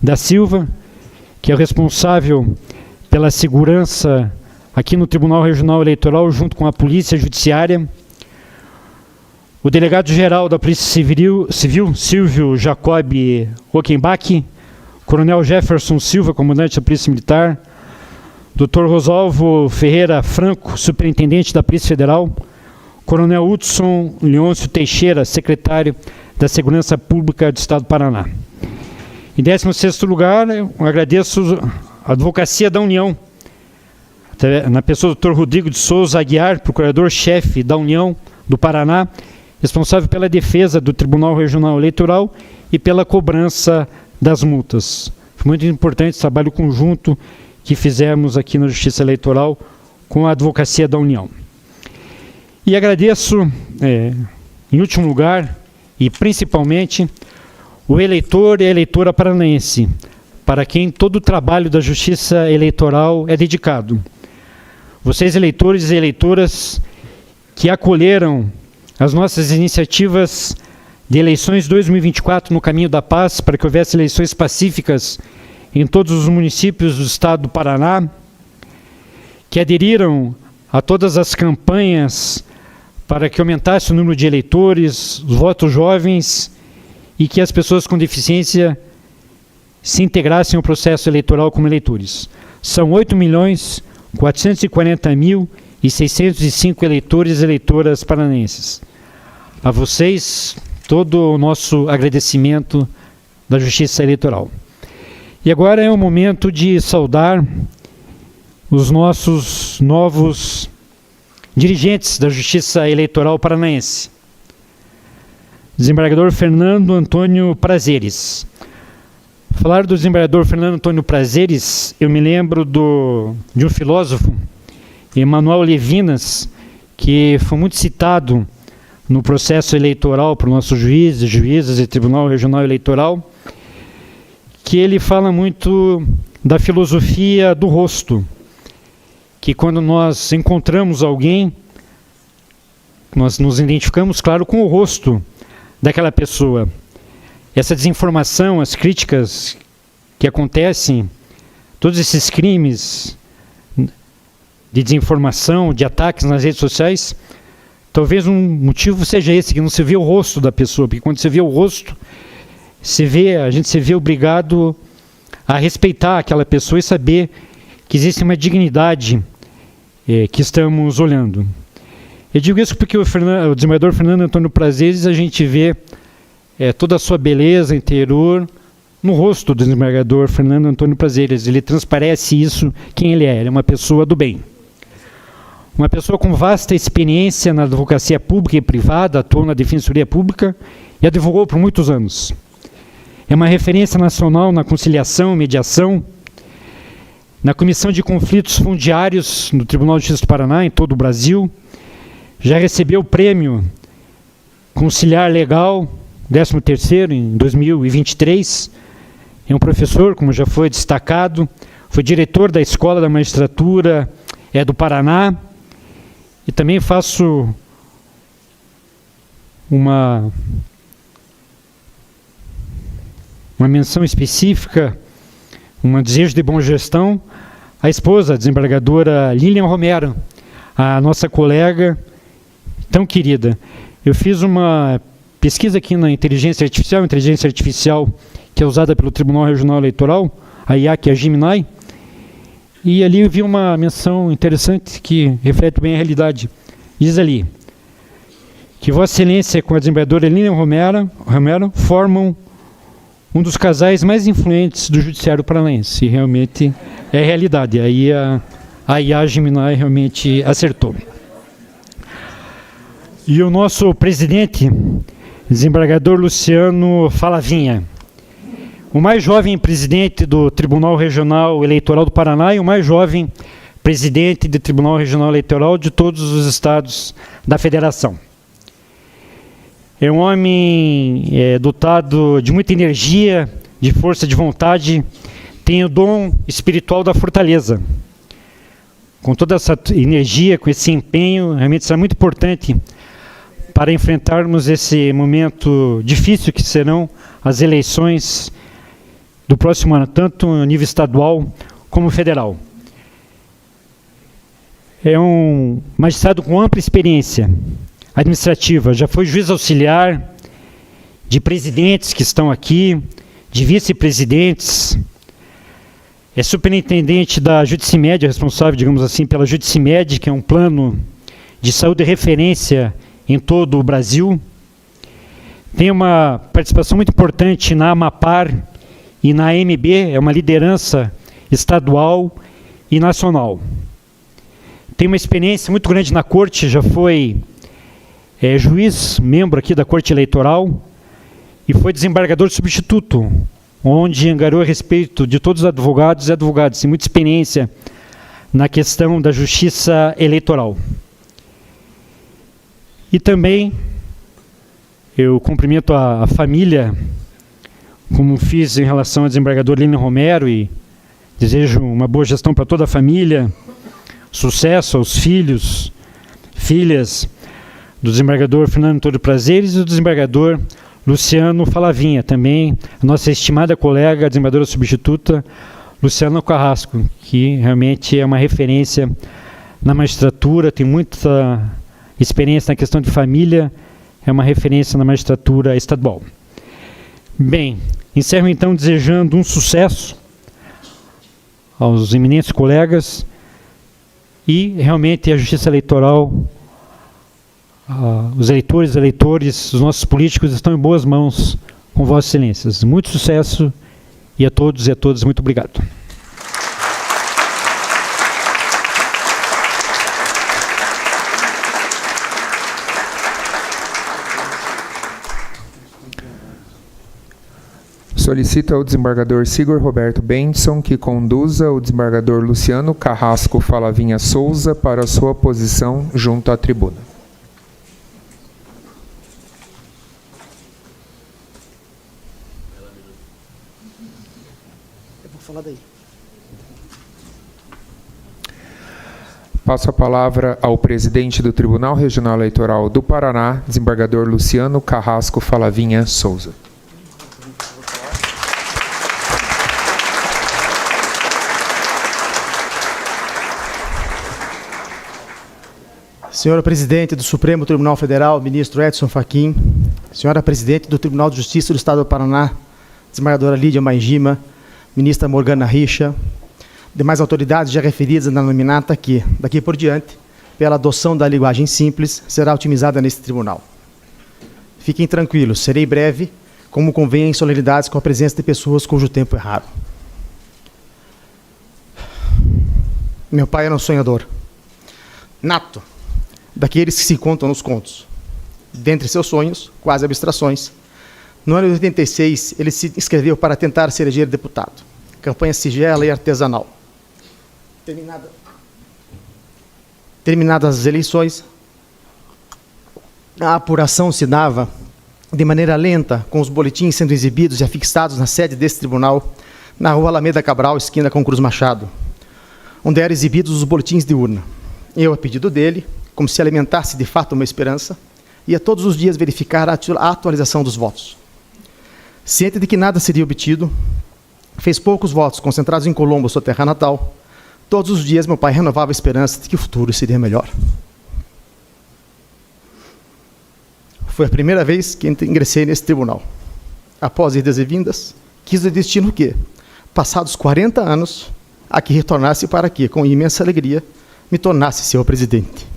da Silva, que é o responsável pela segurança aqui no Tribunal Regional Eleitoral, junto com a Polícia Judiciária, o delegado-geral da Polícia Civil, Silvio Jacob Ockenbach, Coronel Jefferson Silva, comandante da Polícia Militar, Dr. Rosalvo Ferreira Franco, superintendente da Polícia Federal, Coronel Hudson Leôncio Teixeira, secretário da Segurança Pública do Estado do Paraná. Em 16º lugar, eu agradeço a Advocacia da União, na pessoa do Dr. Rodrigo de Souza Aguiar, procurador-chefe da União do Paraná, responsável pela defesa do Tribunal Regional Eleitoral e pela cobrança das multas. Foi muito importante esse trabalho conjunto que fizemos aqui na Justiça Eleitoral com a Advocacia da União. E agradeço, em último lugar, e principalmente, o eleitor e a eleitora paranaense, para quem todo o trabalho da Justiça Eleitoral é dedicado. Vocês, eleitores e eleitoras, que acolheram as nossas iniciativas de eleições 2024 no caminho da paz, para que houvesse eleições pacíficas em todos os municípios do estado do Paraná, que aderiram a todas as campanhas para que aumentasse o número de eleitores, os votos jovens, e que as pessoas com deficiência se integrassem ao processo eleitoral como eleitores. São 8.440.605 eleitores e eleitoras paranaenses. A vocês, todo o nosso agradecimento da Justiça Eleitoral. E agora é o momento de saudar os nossos novos dirigentes da Justiça Eleitoral paranaense. Desembargador Fernando Antônio Prazeres. Falar do desembargador Fernando Antônio Prazeres, eu me lembro de um filósofo, Emanuel Levinas, que foi muito citado no processo eleitoral para os nossos juízes, juízas e Tribunal Regional Eleitoral, que ele fala muito da filosofia do rosto, que quando nós encontramos alguém, nós nos identificamos, claro, com o rosto daquela pessoa. Essa desinformação, as críticas que acontecem, todos esses crimes de desinformação, de ataques nas redes sociais, talvez um motivo seja esse, que não se vê o rosto da pessoa, porque quando você vê o rosto, a gente se vê obrigado a respeitar aquela pessoa e saber que existe uma dignidade que estamos olhando. Eu digo isso porque o desembargador Fernando Antônio Prazeres, a gente vê toda a sua beleza interior no rosto do desembargador Fernando Antônio Prazeres. Ele transparece isso, quem ele é. Ele é uma pessoa do bem. Uma pessoa com vasta experiência na advocacia pública e privada, atuou na Defensoria Pública e advogou por muitos anos. É uma referência nacional na conciliação e mediação, na Comissão de Conflitos Fundiários no Tribunal de Justiça do Paraná, em todo o Brasil. Já recebeu o prêmio Conciliar Legal, 13º, em 2023. É um professor, como já foi destacado, foi diretor da Escola da Magistratura do Paraná. E também faço uma menção específica, um desejo de boa gestão à esposa, a desembargadora Lilian Romero, a nossa colega tão querida. Eu fiz uma pesquisa aqui na inteligência artificial que é usada pelo Tribunal Regional Eleitoral, a IAC e a Gemini, e ali eu vi uma menção interessante que reflete bem a realidade. Diz ali que Vossa Excelência com a desembargadora Lilian Romero formam um dos casais mais influentes do Judiciário Paranaense. E realmente é realidade. Aí a IA Gemini realmente acertou. E o nosso presidente, desembargador Luciano Falavinha, o mais jovem presidente do Tribunal Regional Eleitoral do Paraná e o mais jovem presidente do Tribunal Regional Eleitoral de todos os estados da federação. É um homem dotado de muita energia, de força de vontade, tem o dom espiritual da fortaleza. Com toda essa energia, com esse empenho, realmente será muito importante para enfrentarmos esse momento difícil que serão as eleições do próximo ano, tanto no nível estadual como federal. É um magistrado com ampla experiência administrativa, já foi juiz auxiliar de presidentes que estão aqui, de vice-presidentes, é superintendente da Judicimed, responsável, digamos assim, pela Judicimed, que é um plano de saúde de referência em todo o Brasil. Tem uma participação muito importante na AMAPAR e na AMB, é uma liderança estadual e nacional. Tem uma experiência muito grande na corte, já foi juiz, membro aqui da Corte Eleitoral, e foi desembargador substituto, onde angariou a respeito de todos os advogados e advogadas, tem muita experiência na questão da justiça eleitoral. E também eu cumprimento a família, como fiz em relação ao desembargador Lino Romero, e desejo uma boa gestão para toda a família, sucesso aos filhos, filhas do desembargador Fernando Antônio Prazeres e do desembargador Luciano Falavinha, também a nossa estimada colega, desembargadora substituta, Luciano Carrasco, que realmente é uma referência na magistratura, tem muita experiência na questão de família, é uma referência na magistratura estadual. Bem, encerro então desejando um sucesso aos eminentes colegas e realmente a justiça eleitoral, os eleitores, os nossos políticos estão em boas mãos com vossas excelências. Muito sucesso e a todos e a todas muito obrigado.
Solicito ao desembargador Sigor Roberto Benson que conduza o desembargador Luciano Carrasco Falavinha Souza para sua posição junto à tribuna.
Eu vou falar daí.
Passo a palavra ao presidente do Tribunal Regional Eleitoral do Paraná, desembargador Luciano Carrasco Falavinha Souza.
Senhora Presidente do Supremo Tribunal Federal, ministro Edson Fachin, senhora Presidente do Tribunal de Justiça do Estado do Paraná, desembargadora Lídia Maigima, ministra Morgana Richa, demais autoridades já referidas na nominata que, daqui por diante, pela adoção da linguagem simples, será otimizada neste tribunal. Fiquem tranquilos, serei breve, como convém em solenidades com a presença de pessoas cujo tempo é raro. Meu pai era um sonhador nato, daqueles que se contam nos contos. Dentre seus sonhos, quase abstrações, no ano de 86, ele se inscreveu para tentar se eleger deputado. Campanha sigela e artesanal. Terminadas as eleições, a apuração se dava de maneira lenta, com os boletins sendo exibidos e afixados na sede desse tribunal, na rua Alameda Cabral, esquina com Cruz Machado, onde eram exibidos os boletins de urna. Eu, a pedido dele, como se alimentasse de fato uma esperança, ia todos os dias verificar a atualização dos votos. Ciente de que nada seria obtido, fez poucos votos concentrados em Colombo, sua terra natal. Todos os dias meu pai renovava a esperança de que o futuro seria melhor. Foi a primeira vez que ingressei nesse tribunal. Após idas e vindas, quis o destino que, passados 40 anos, aqui retornasse para que, com imensa alegria, me tornasse seu presidente.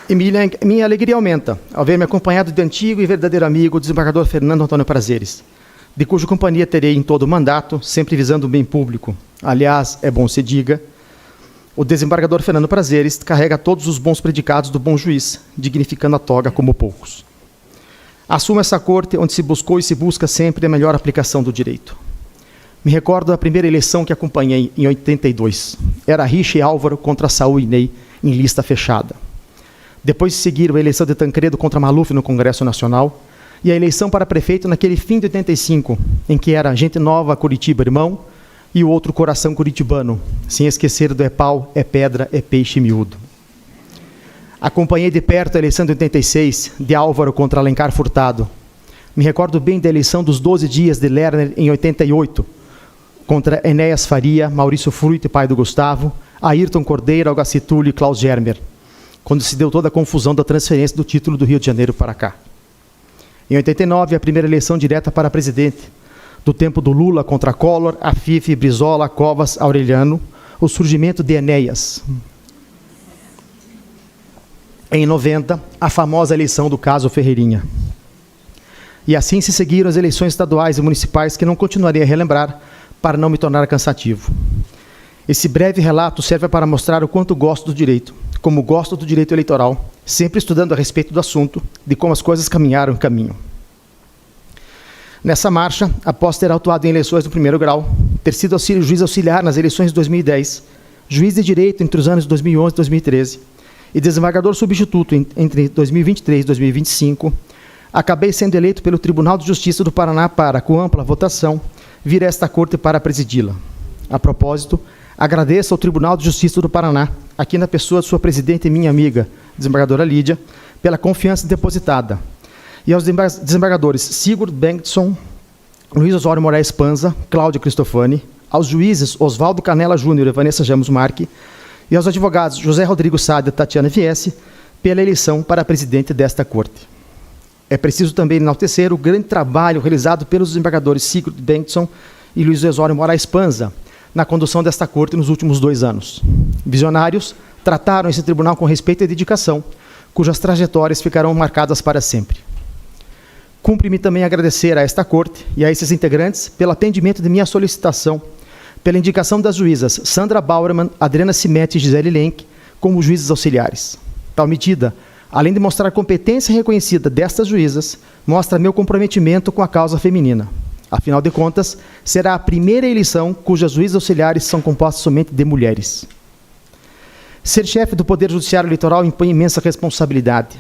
E minha alegria aumenta ao ver-me acompanhado de antigo e verdadeiro amigo, o desembargador Fernando Antônio Prazeres, de cuja companhia terei em todo o mandato, sempre visando o bem público. Aliás, é bom se diga, o desembargador Fernando Prazeres carrega todos os bons predicados do bom juiz, dignificando a toga como poucos. Assumo essa corte onde se buscou e se busca sempre a melhor aplicação do direito. Me recordo da primeira eleição que acompanhei, em 82. Era Richa e Álvaro contra Saúl e Ney, em lista fechada. Depois seguiram a eleição de Tancredo contra Maluf no Congresso Nacional e a eleição para prefeito naquele fim de 85, em que era Gente Nova, Curitiba, irmão, e o outro Coração Curitibano, sem esquecer do É Pau, É Pedra, É Peixe Miúdo. Acompanhei de perto a eleição de 86, de Álvaro contra Alencar Furtado. Me recordo bem da eleição dos 12 dias de Lerner em 88, contra Enéas Faria, Maurício Fruit, pai do Gustavo, Ayrton Cordeiro, Algaci Túlio e Klaus Germer, quando se deu toda a confusão da transferência do título do Rio de Janeiro para cá. Em 89, a primeira eleição direta para presidente, do tempo do Lula contra Collor, Afif, Brizola, Covas, Aureliano, o surgimento de Enéas. Em 90, a famosa eleição do caso Ferreirinha. E assim se seguiram as eleições estaduais e municipais que não continuarei a relembrar para não me tornar cansativo. Esse breve relato serve para mostrar o quanto gosto do direito, como gosto do direito eleitoral, sempre estudando a respeito do assunto, de como as coisas caminharam e caminham. Nessa marcha, após ter autuado em eleições do primeiro grau, ter sido juiz auxiliar nas eleições de 2010, juiz de direito entre os anos 2011 e 2013, e desembargador substituto entre 2023 e 2025, acabei sendo eleito pelo Tribunal de Justiça do Paraná para, com ampla votação, vir a esta corte para presidi-la. A propósito, agradeço ao Tribunal de Justiça do Paraná, aqui na pessoa de sua presidente e minha amiga, desembargadora Lídia, pela confiança depositada, e aos desembargadores Sigurd Bengtsson, Luiz Osório Moraes Panza, Cláudio Cristofani, aos juízes Oswaldo Canella Júnior e Vanessa Jamos Marque, e aos advogados José Rodrigo Sade e Tatiana Viesse, pela eleição para presidente desta corte. É preciso também enaltecer o grande trabalho realizado pelos desembargadores Sigurd Bengtsson e Luiz Osório Moraes Panza na condução desta corte nos últimos 2 anos. Visionários, trataram esse tribunal com respeito e dedicação, cujas trajetórias ficarão marcadas para sempre. Cumpre-me também agradecer a esta corte e a esses integrantes pelo atendimento de minha solicitação, pela indicação das juízas Sandra Bauerman, Adriana Cimete e Gisele Lenk como juízes auxiliares. Tal medida, além de mostrar a competência reconhecida destas juízas, mostra meu comprometimento com a causa feminina. Afinal de contas, será a primeira eleição cujas juízes auxiliares são compostas somente de mulheres. Ser chefe do Poder Judiciário Eleitoral impõe imensa responsabilidade.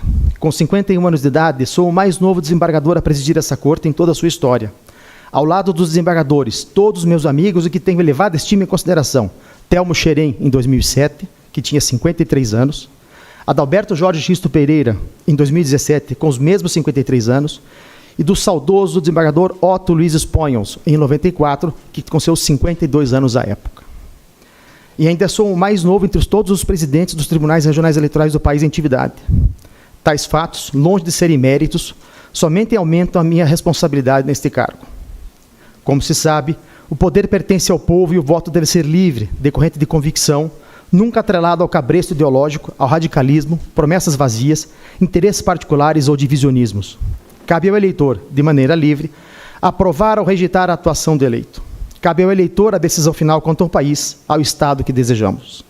Com 51 anos de idade, sou o mais novo desembargador a presidir essa corte em toda a sua história. Ao lado dos desembargadores, todos meus amigos e que tenho elevada estima e consideração, Telmo Xerém, em 2007, que tinha 53 anos, Adalberto Jorge Xisto Pereira, em 2017, com os mesmos 53 anos, e do saudoso desembargador Otto Luiz Sponhons, em 94, que com seus 52 anos à época. E ainda sou o mais novo entre todos os presidentes dos tribunais regionais eleitorais do país em atividade. Tais fatos, longe de serem méritos, somente aumentam a minha responsabilidade neste cargo. Como se sabe, o poder pertence ao povo e o voto deve ser livre, decorrente de convicção, nunca atrelado ao cabresto ideológico, ao radicalismo, promessas vazias, interesses particulares ou divisionismos. Cabe ao eleitor, de maneira livre, aprovar ou rejeitar a atuação do eleito. Cabe ao eleitor a decisão final quanto ao país, ao Estado que desejamos.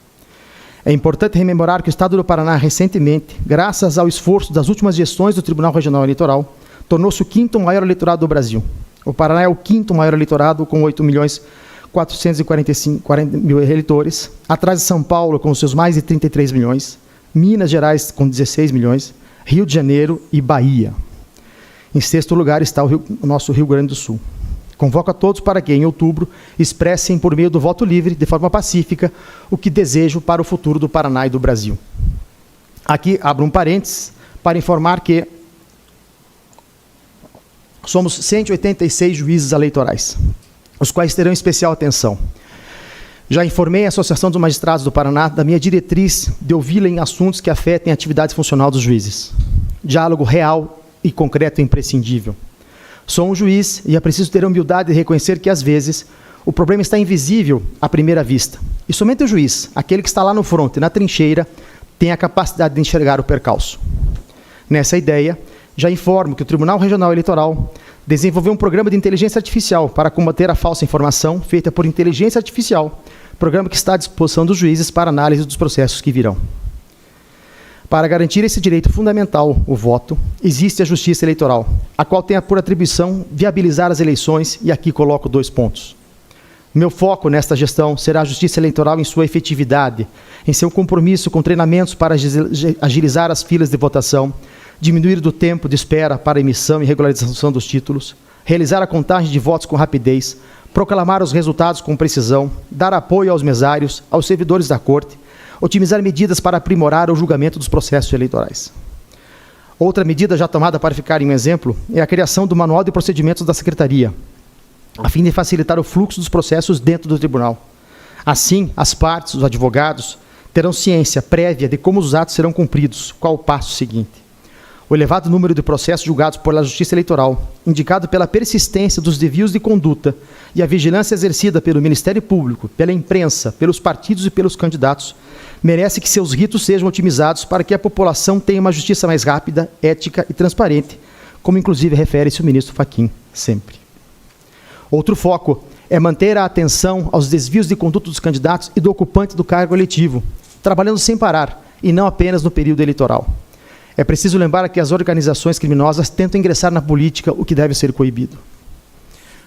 É importante rememorar que o Estado do Paraná, recentemente, graças ao esforço das últimas gestões do Tribunal Regional Eleitoral, tornou-se o 5º maior eleitorado do Brasil. O Paraná é o 5º maior eleitorado, com 8.445.000 eleitores, atrás de São Paulo, com seus mais de 33 milhões, Minas Gerais, com 16 milhões, Rio de Janeiro e Bahia. Em 6º lugar está o nosso Rio Grande do Sul. Convoco a todos para que, em outubro, expressem, por meio do voto livre, de forma pacífica, o que desejam para o futuro do Paraná e do Brasil. Aqui, abro um parênteses para informar que somos 186 juízes eleitorais, os quais terão especial atenção. Já informei a Associação dos Magistrados do Paraná da minha diretriz de ouvi-la em assuntos que afetem a atividade funcional dos juízes. Diálogo real e concreto é imprescindível. Sou um juiz e é preciso ter a humildade de reconhecer que, às vezes, o problema está invisível à primeira vista. E somente o juiz, aquele que está lá no fronte, na trincheira, tem a capacidade de enxergar o percalço. Nessa ideia, já informo que o Tribunal Regional Eleitoral desenvolveu um programa de inteligência artificial para combater a falsa informação feita por inteligência artificial, programa que está à disposição dos juízes para análise dos processos que virão. Para garantir esse direito fundamental, o voto, existe a Justiça Eleitoral, a qual tem por atribuição viabilizar as eleições, e aqui coloco 2 pontos. Meu foco nesta gestão será a Justiça Eleitoral em sua efetividade, em seu compromisso com treinamentos para agilizar as filas de votação, diminuir do tempo de espera para emissão e regularização dos títulos, realizar a contagem de votos com rapidez, proclamar os resultados com precisão, dar apoio aos mesários, aos servidores da Corte, otimizar medidas para aprimorar o julgamento dos processos eleitorais. Outra medida já tomada para ficar em um exemplo é a criação do Manual de Procedimentos da Secretaria, a fim de facilitar o fluxo dos processos dentro do tribunal. Assim, as partes, os advogados, terão ciência prévia de como os atos serão cumpridos, qual o passo seguinte. O elevado número de processos julgados pela Justiça Eleitoral, indicado pela persistência dos desvios de conduta e a vigilância exercida pelo Ministério Público, pela imprensa, pelos partidos e pelos candidatos, merece que seus ritos sejam otimizados para que a população tenha uma justiça mais rápida, ética e transparente, como inclusive refere-se o ministro Fachin sempre. Outro foco é manter a atenção aos desvios de conduta dos candidatos e do ocupante do cargo eletivo, trabalhando sem parar, e não apenas no período eleitoral. É preciso lembrar que as organizações criminosas tentam ingressar na política, o que deve ser coibido.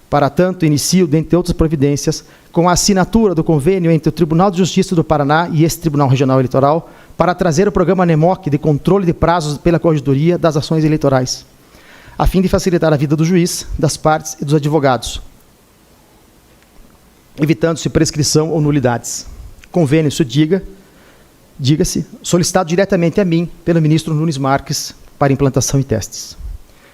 Para tanto, inicio, dentre outras providências, com a assinatura do convênio entre o Tribunal de Justiça do Paraná e esse Tribunal Regional Eleitoral, para trazer o programa NEMOC de controle de prazos pela Corregedoria das ações eleitorais, a fim de facilitar a vida do juiz, das partes e dos advogados, evitando-se prescrição ou nulidades. Convênio, isso diga-se, solicitado diretamente a mim pelo ministro Nunes Marques para implantação e testes.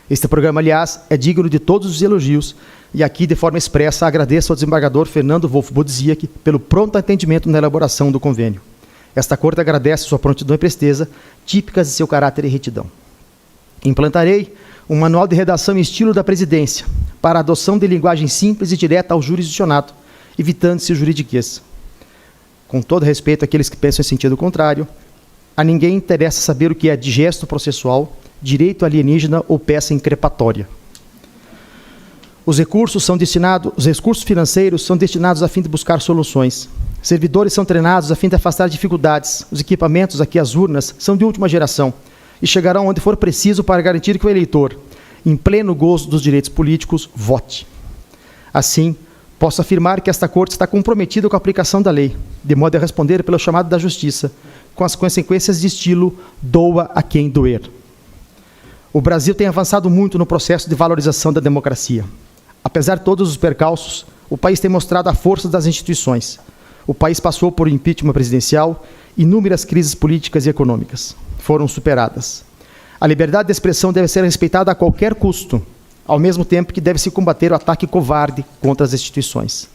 Este programa, aliás, é digno de todos os elogios e aqui, de forma expressa, agradeço ao desembargador Fernando Wolff Bodziak pelo pronto atendimento na elaboração do convênio. Esta Corte agradece sua prontidão e presteza, típicas de seu caráter e retidão. Implantarei um manual de redação em estilo da presidência, para a adoção de linguagem simples e direta ao jurisdicionado, evitando-se o juridiquês. Com todo respeito àqueles que pensam em sentido contrário, a ninguém interessa saber o que é digesto processual, direito alienígena ou peça increpatória. Os recursos financeiros são destinados a fim de buscar soluções. Servidores são treinados a fim de afastar dificuldades. Os equipamentos, aqui as urnas, são de última geração e chegarão onde for preciso para garantir que o eleitor, em pleno gozo dos direitos políticos, vote. Assim, posso afirmar que esta Corte está comprometida com a aplicação da lei, de modo a responder pelo chamado da Justiça, com as consequências de estilo doa a quem doer. O Brasil tem avançado muito no processo de valorização da democracia. Apesar de todos os percalços, o país tem mostrado a força das instituições. O país passou por impeachment presidencial, inúmeras crises políticas e econômicas foram superadas. A liberdade de expressão deve ser respeitada a qualquer custo, ao mesmo tempo que deve-se combater o ataque covarde contra as instituições.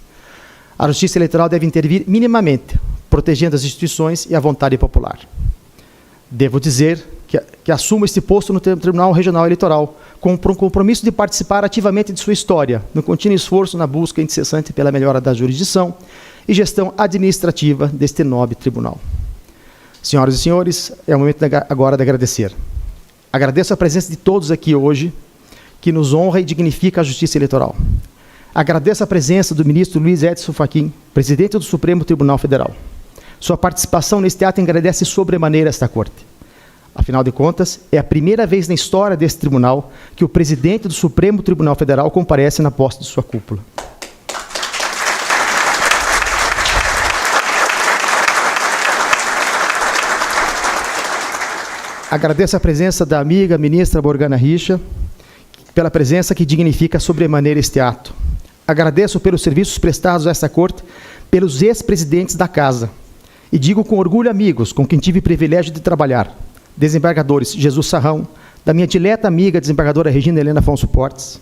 A Justiça Eleitoral deve intervir minimamente, protegendo as instituições e a vontade popular. Devo dizer que assumo este posto no Tribunal Regional Eleitoral, com o compromisso de participar ativamente de sua história, no contínuo esforço na busca incessante pela melhora da jurisdição e gestão administrativa deste nobre tribunal. Senhoras e senhores, é o momento agora de agradecer. Agradeço a presença de todos aqui hoje, que nos honra e dignifica a Justiça Eleitoral. Agradeço a presença do ministro Luiz Edson Fachin, presidente do Supremo Tribunal Federal. Sua participação neste ato engrandece sobremaneira esta Corte. Afinal de contas, é a primeira vez na história deste tribunal que o presidente do Supremo Tribunal Federal comparece na posse de sua cúpula. Agradeço a presença da amiga ministra Morgana Richa, pela presença que dignifica sobremaneira este ato. Agradeço pelos serviços prestados a esta Corte pelos ex-presidentes da Casa. E digo com orgulho, amigos, com quem tive o privilégio de trabalhar, desembargadores Jesus Sarrão, da minha dileta amiga desembargadora Regina Helena Afonso Portes,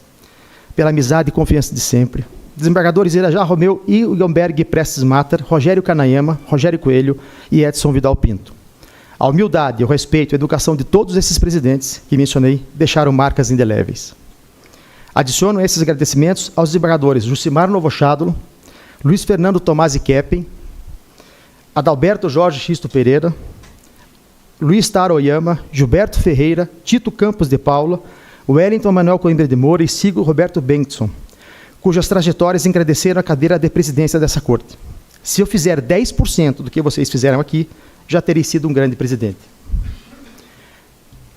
pela amizade e confiança de sempre, desembargadores Irajá Romeu e Ilhamberg Prestes Matter, Rogério Canayama, Rogério Coelho e Edson Vidal Pinto. A humildade, o respeito e a educação de todos esses presidentes que mencionei deixaram marcas indeléveis. Adiciono esses agradecimentos aos desembargadores Jucimar Novochádolo, Luiz Fernando Tomasi Keppen, Adalberto Jorge Xisto Pereira, Luiz Taro Oyama, Gilberto Ferreira, Tito Campos de Paula, Wellington Manuel Coimbra de Moura e Sigo Roberto Bengtson, cujas trajetórias engrandeceram a cadeira de presidência dessa Corte. Se eu fizer 10% do que vocês fizeram aqui, já terei sido um grande presidente.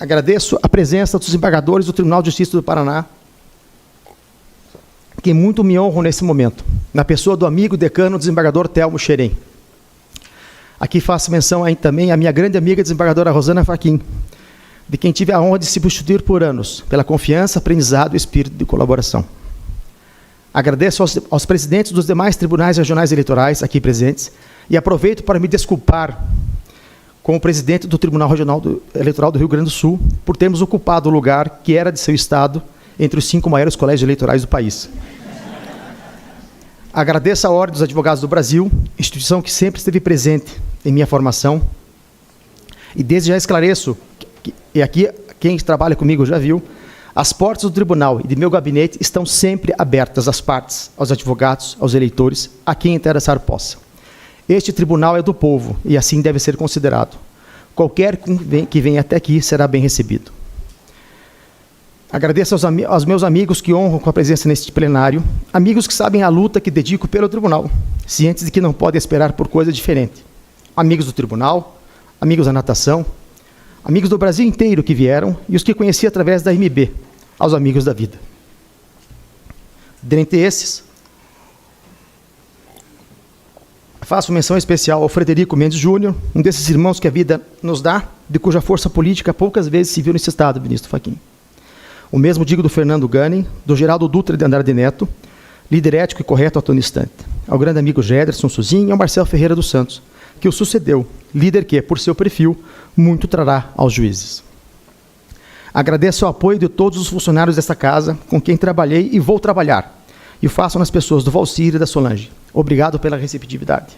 Agradeço a presença dos desembargadores do Tribunal de Justiça do Paraná, que muito me honram nesse momento, na pessoa do amigo decano desembargador Telmo Xerém. Aqui faço menção também à minha grande amiga desembargadora Rosana Fachin, de quem tive a honra de substituir por anos, pela confiança, aprendizado e espírito de colaboração. Agradeço aos presidentes dos demais tribunais regionais eleitorais aqui presentes e aproveito para me desculpar com o presidente do Tribunal Regional Eleitoral do Rio Grande do Sul por termos ocupado o lugar que era de seu estado entre os 5 maiores colégios eleitorais do país. Agradeço à Ordem dos Advogados do Brasil, instituição que sempre esteve presente em minha formação, e desde já esclareço, e aqui quem trabalha comigo já viu, as portas do tribunal e de meu gabinete estão sempre abertas às partes, aos advogados, aos eleitores, a quem interessar possa. Este tribunal é do povo e assim deve ser considerado. Qualquer que venha até aqui será bem recebido. Agradeço aos meus amigos que honram com a presença neste plenário, amigos que sabem a luta que dedico pelo tribunal, cientes de que não podem esperar por coisa diferente. Amigos do tribunal, amigos da natação, amigos do Brasil inteiro que vieram e os que conheci através da MB, aos amigos da vida. Dentre esses, faço menção especial ao Frederico Mendes Júnior, um desses irmãos que a vida nos dá, de cuja força política poucas vezes se viu nesse estado, ministro Fachin. O mesmo digo do Fernando Gunning, do Geraldo Dutra de Andrade Neto, líder ético e correto a todo instante, ao grande amigo Gederson Suzin e ao Marcelo Ferreira dos Santos, que o sucedeu, líder que, por seu perfil, muito trará aos juízes. Agradeço o apoio de todos os funcionários desta casa, com quem trabalhei e vou trabalhar, e o faço nas pessoas do Valcir e da Solange. Obrigado pela receptividade.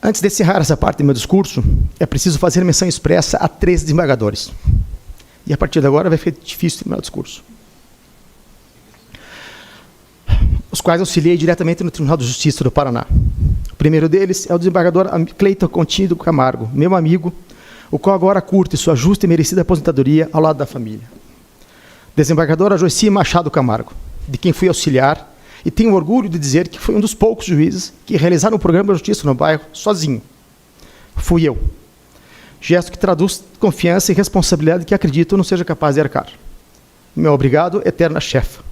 Antes de encerrar essa parte do meu discurso, é preciso fazer menção expressa a 3 desembargadores. E a partir de agora vai ficar difícil terminar o discurso. Os quais auxiliei diretamente no Tribunal de Justiça do Paraná. O primeiro deles é o desembargador Cleiton Contínuo Camargo, meu amigo, o qual agora curte sua justa e merecida aposentadoria ao lado da família. Desembargadora Joyci Machado Camargo, de quem fui auxiliar, e tenho orgulho de dizer que foi um dos poucos juízes que realizaram o programa de justiça no bairro sozinho. Fui eu. Gesto que traduz confiança e responsabilidade que acredito não seja capaz de arcar. Meu obrigado, eterna chefa.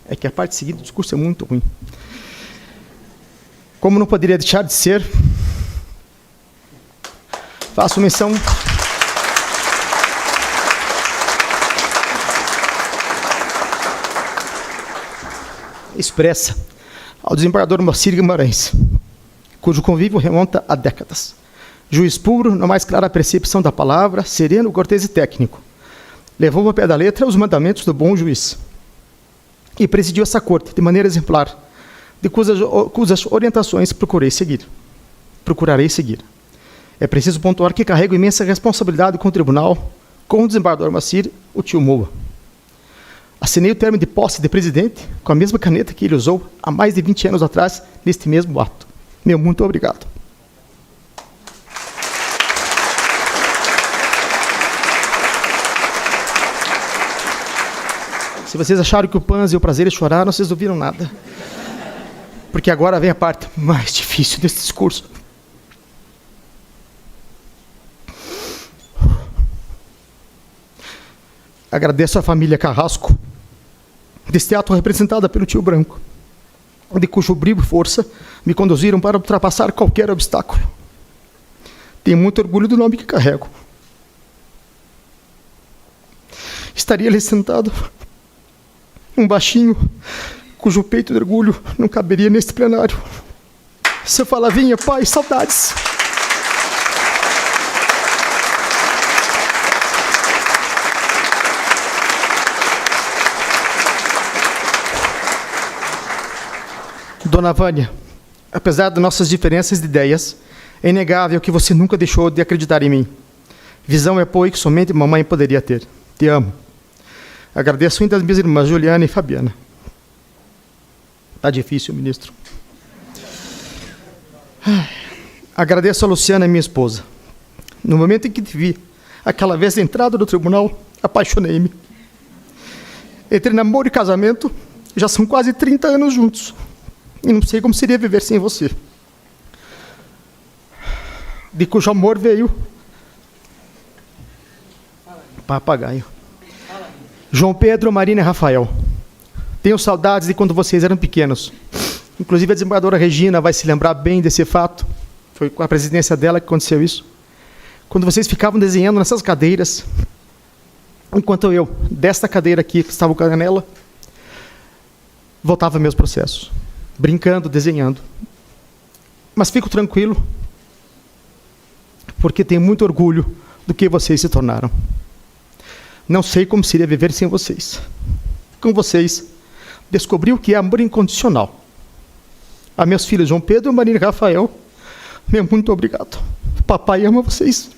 É que a parte seguinte do discurso é muito ruim. Como não poderia deixar de ser, faço menção expressa ao desembargador Moacir Guimarães, cujo convívio remonta a décadas. Juiz puro, na mais clara percepção da palavra, sereno, cortês e técnico. Levou ao pé da letra os mandamentos do bom juiz. E presidiu essa corte de maneira exemplar, de cujas orientações procurarei seguir. É preciso pontuar que carrego imensa responsabilidade com o tribunal, com o desembargador Moacir, o tio Moa. Assinei o termo de posse de presidente com a mesma caneta que ele usou há mais de 20 anos atrás, neste mesmo ato. Meu muito obrigado. Se vocês acharam que o Panzi e o Prazer é chorar, vocês não viram nada. Porque agora vem a parte mais difícil desse discurso. Agradeço à família Carrasco, deste ato representada pelo tio Branco, de cujo brilho e força me conduziram para ultrapassar qualquer obstáculo. Tenho muito orgulho do nome que carrego. Estaria ali sentado um baixinho, cujo peito de orgulho não caberia neste plenário. Seu Falavinha, pai, saudades. Dona Vânia, apesar das nossas diferenças de ideias, é inegável que você nunca deixou de acreditar em mim. Visão e apoio que somente mamãe poderia ter. Te amo. Agradeço ainda às minhas irmãs Juliana e Fabiana. Está difícil, ministro. Agradeço a Luciana, minha esposa. No momento em que te vi, aquela vez da entrada do tribunal, apaixonei-me. Entre namoro e casamento, já são quase 30 anos juntos. E não sei como seria viver sem você. de cujo amor veio papagaio. João Pedro, Marina e Rafael. Tenho saudades de quando vocês eram pequenos. Inclusive a desembargadora Regina vai se lembrar bem desse fato. Foi com a presidência dela que aconteceu isso. Quando vocês ficavam desenhando nessas cadeiras, enquanto eu, desta cadeira aqui, que estava com a canela, voltava meus processos. Brincando, desenhando. Mas fico tranquilo, porque tenho muito orgulho do que vocês se tornaram. Não sei como seria viver sem vocês. Com vocês, descobri o que é amor incondicional. A meus filhos João Pedro, Marina e Rafael, meu muito obrigado. Papai ama vocês.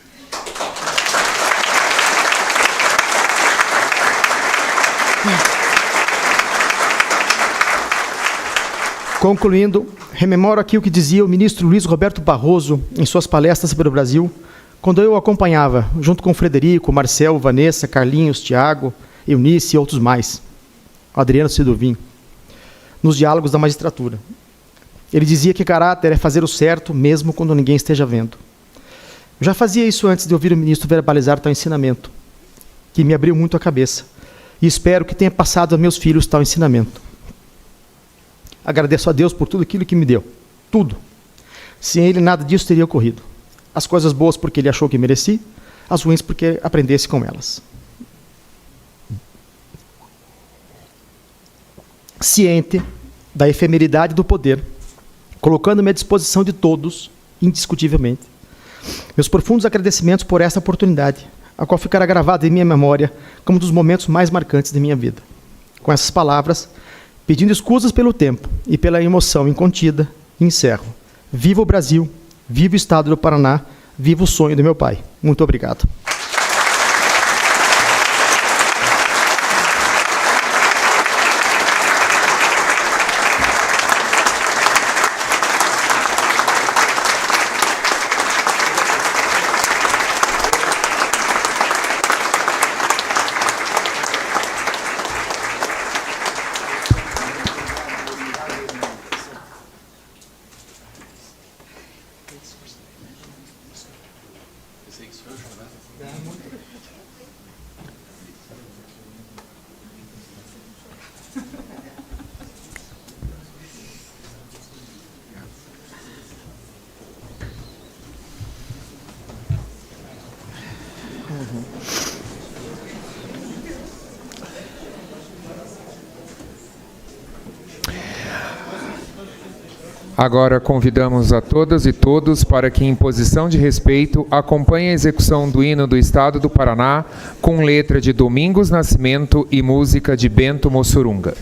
Concluindo, rememoro aqui o que dizia o ministro Luiz Roberto Barroso em suas palestras pelo Brasil, quando eu o acompanhava, junto com Frederico, Marcel, Vanessa, Carlinhos, Tiago, Eunice e outros mais, Adriano Sidovim, nos diálogos da magistratura. Ele dizia que caráter é fazer o certo mesmo quando ninguém esteja vendo. Eu já fazia isso antes de ouvir o ministro verbalizar tal ensinamento, que me abriu muito a cabeça, e espero que tenha passado a meus filhos tal ensinamento. Agradeço a Deus por tudo aquilo que me deu. Tudo. Sem Ele, nada disso teria ocorrido. As coisas boas porque Ele achou que mereci, as ruins porque aprendesse com elas. Ciente da efemeridade do poder, colocando-me à disposição de todos, indiscutivelmente, meus profundos agradecimentos por esta oportunidade, a qual ficará gravada em minha memória como um dos momentos mais marcantes de minha vida. Com essas palavras, pedindo escusas pelo tempo e pela emoção incontida, encerro. Viva o Brasil, viva o Estado do Paraná, viva o sonho do meu pai. Muito obrigado.
Agora convidamos a todas e todos para que, em posição de respeito, acompanhem a execução do hino do Estado do Paraná com letra de Domingos Nascimento e música de Bento Mossurunga.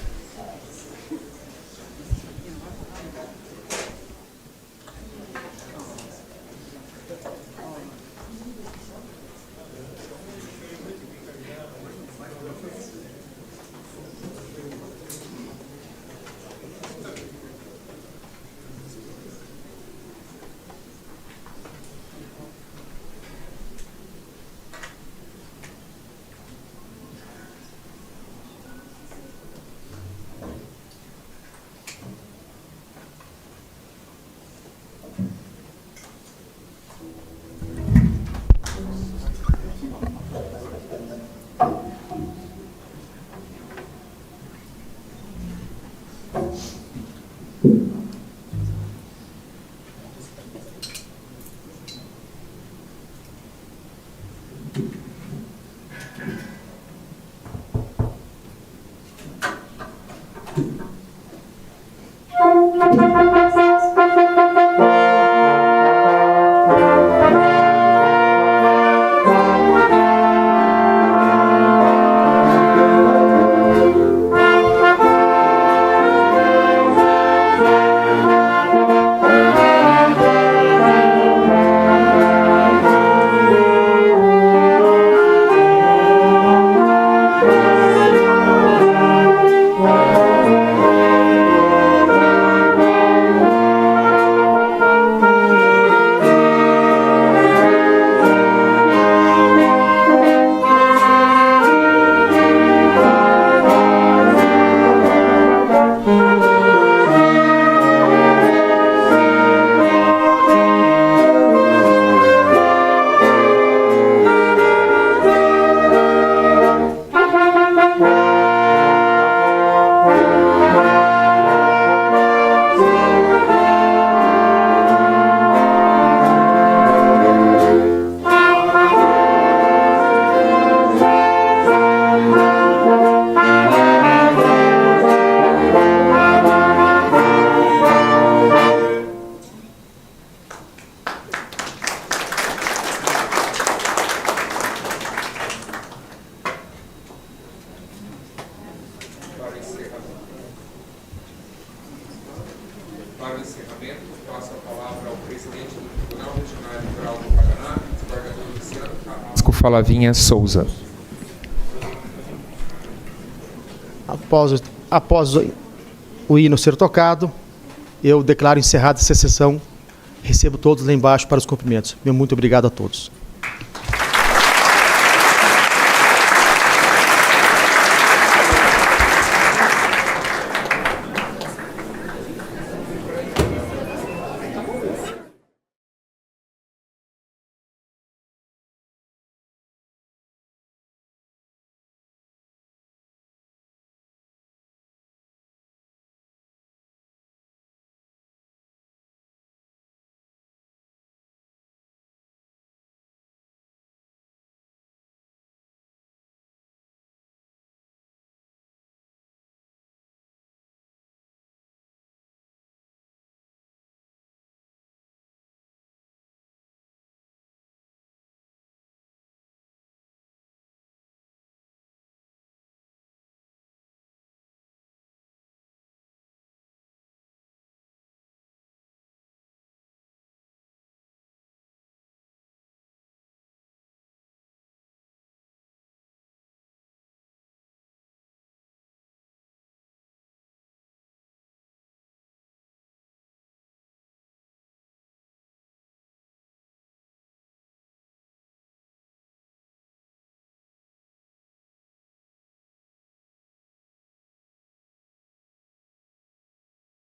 Para o encerramento, passo a palavra ao presidente do Tribunal Regional Eleitoral do Paraná, desembargador Luciano Carrasco Falavinha Souza.
Após o hino ser tocado, eu declaro encerrada essa sessão. Recebo todos lá embaixo para os cumprimentos. Meu muito obrigado a todos.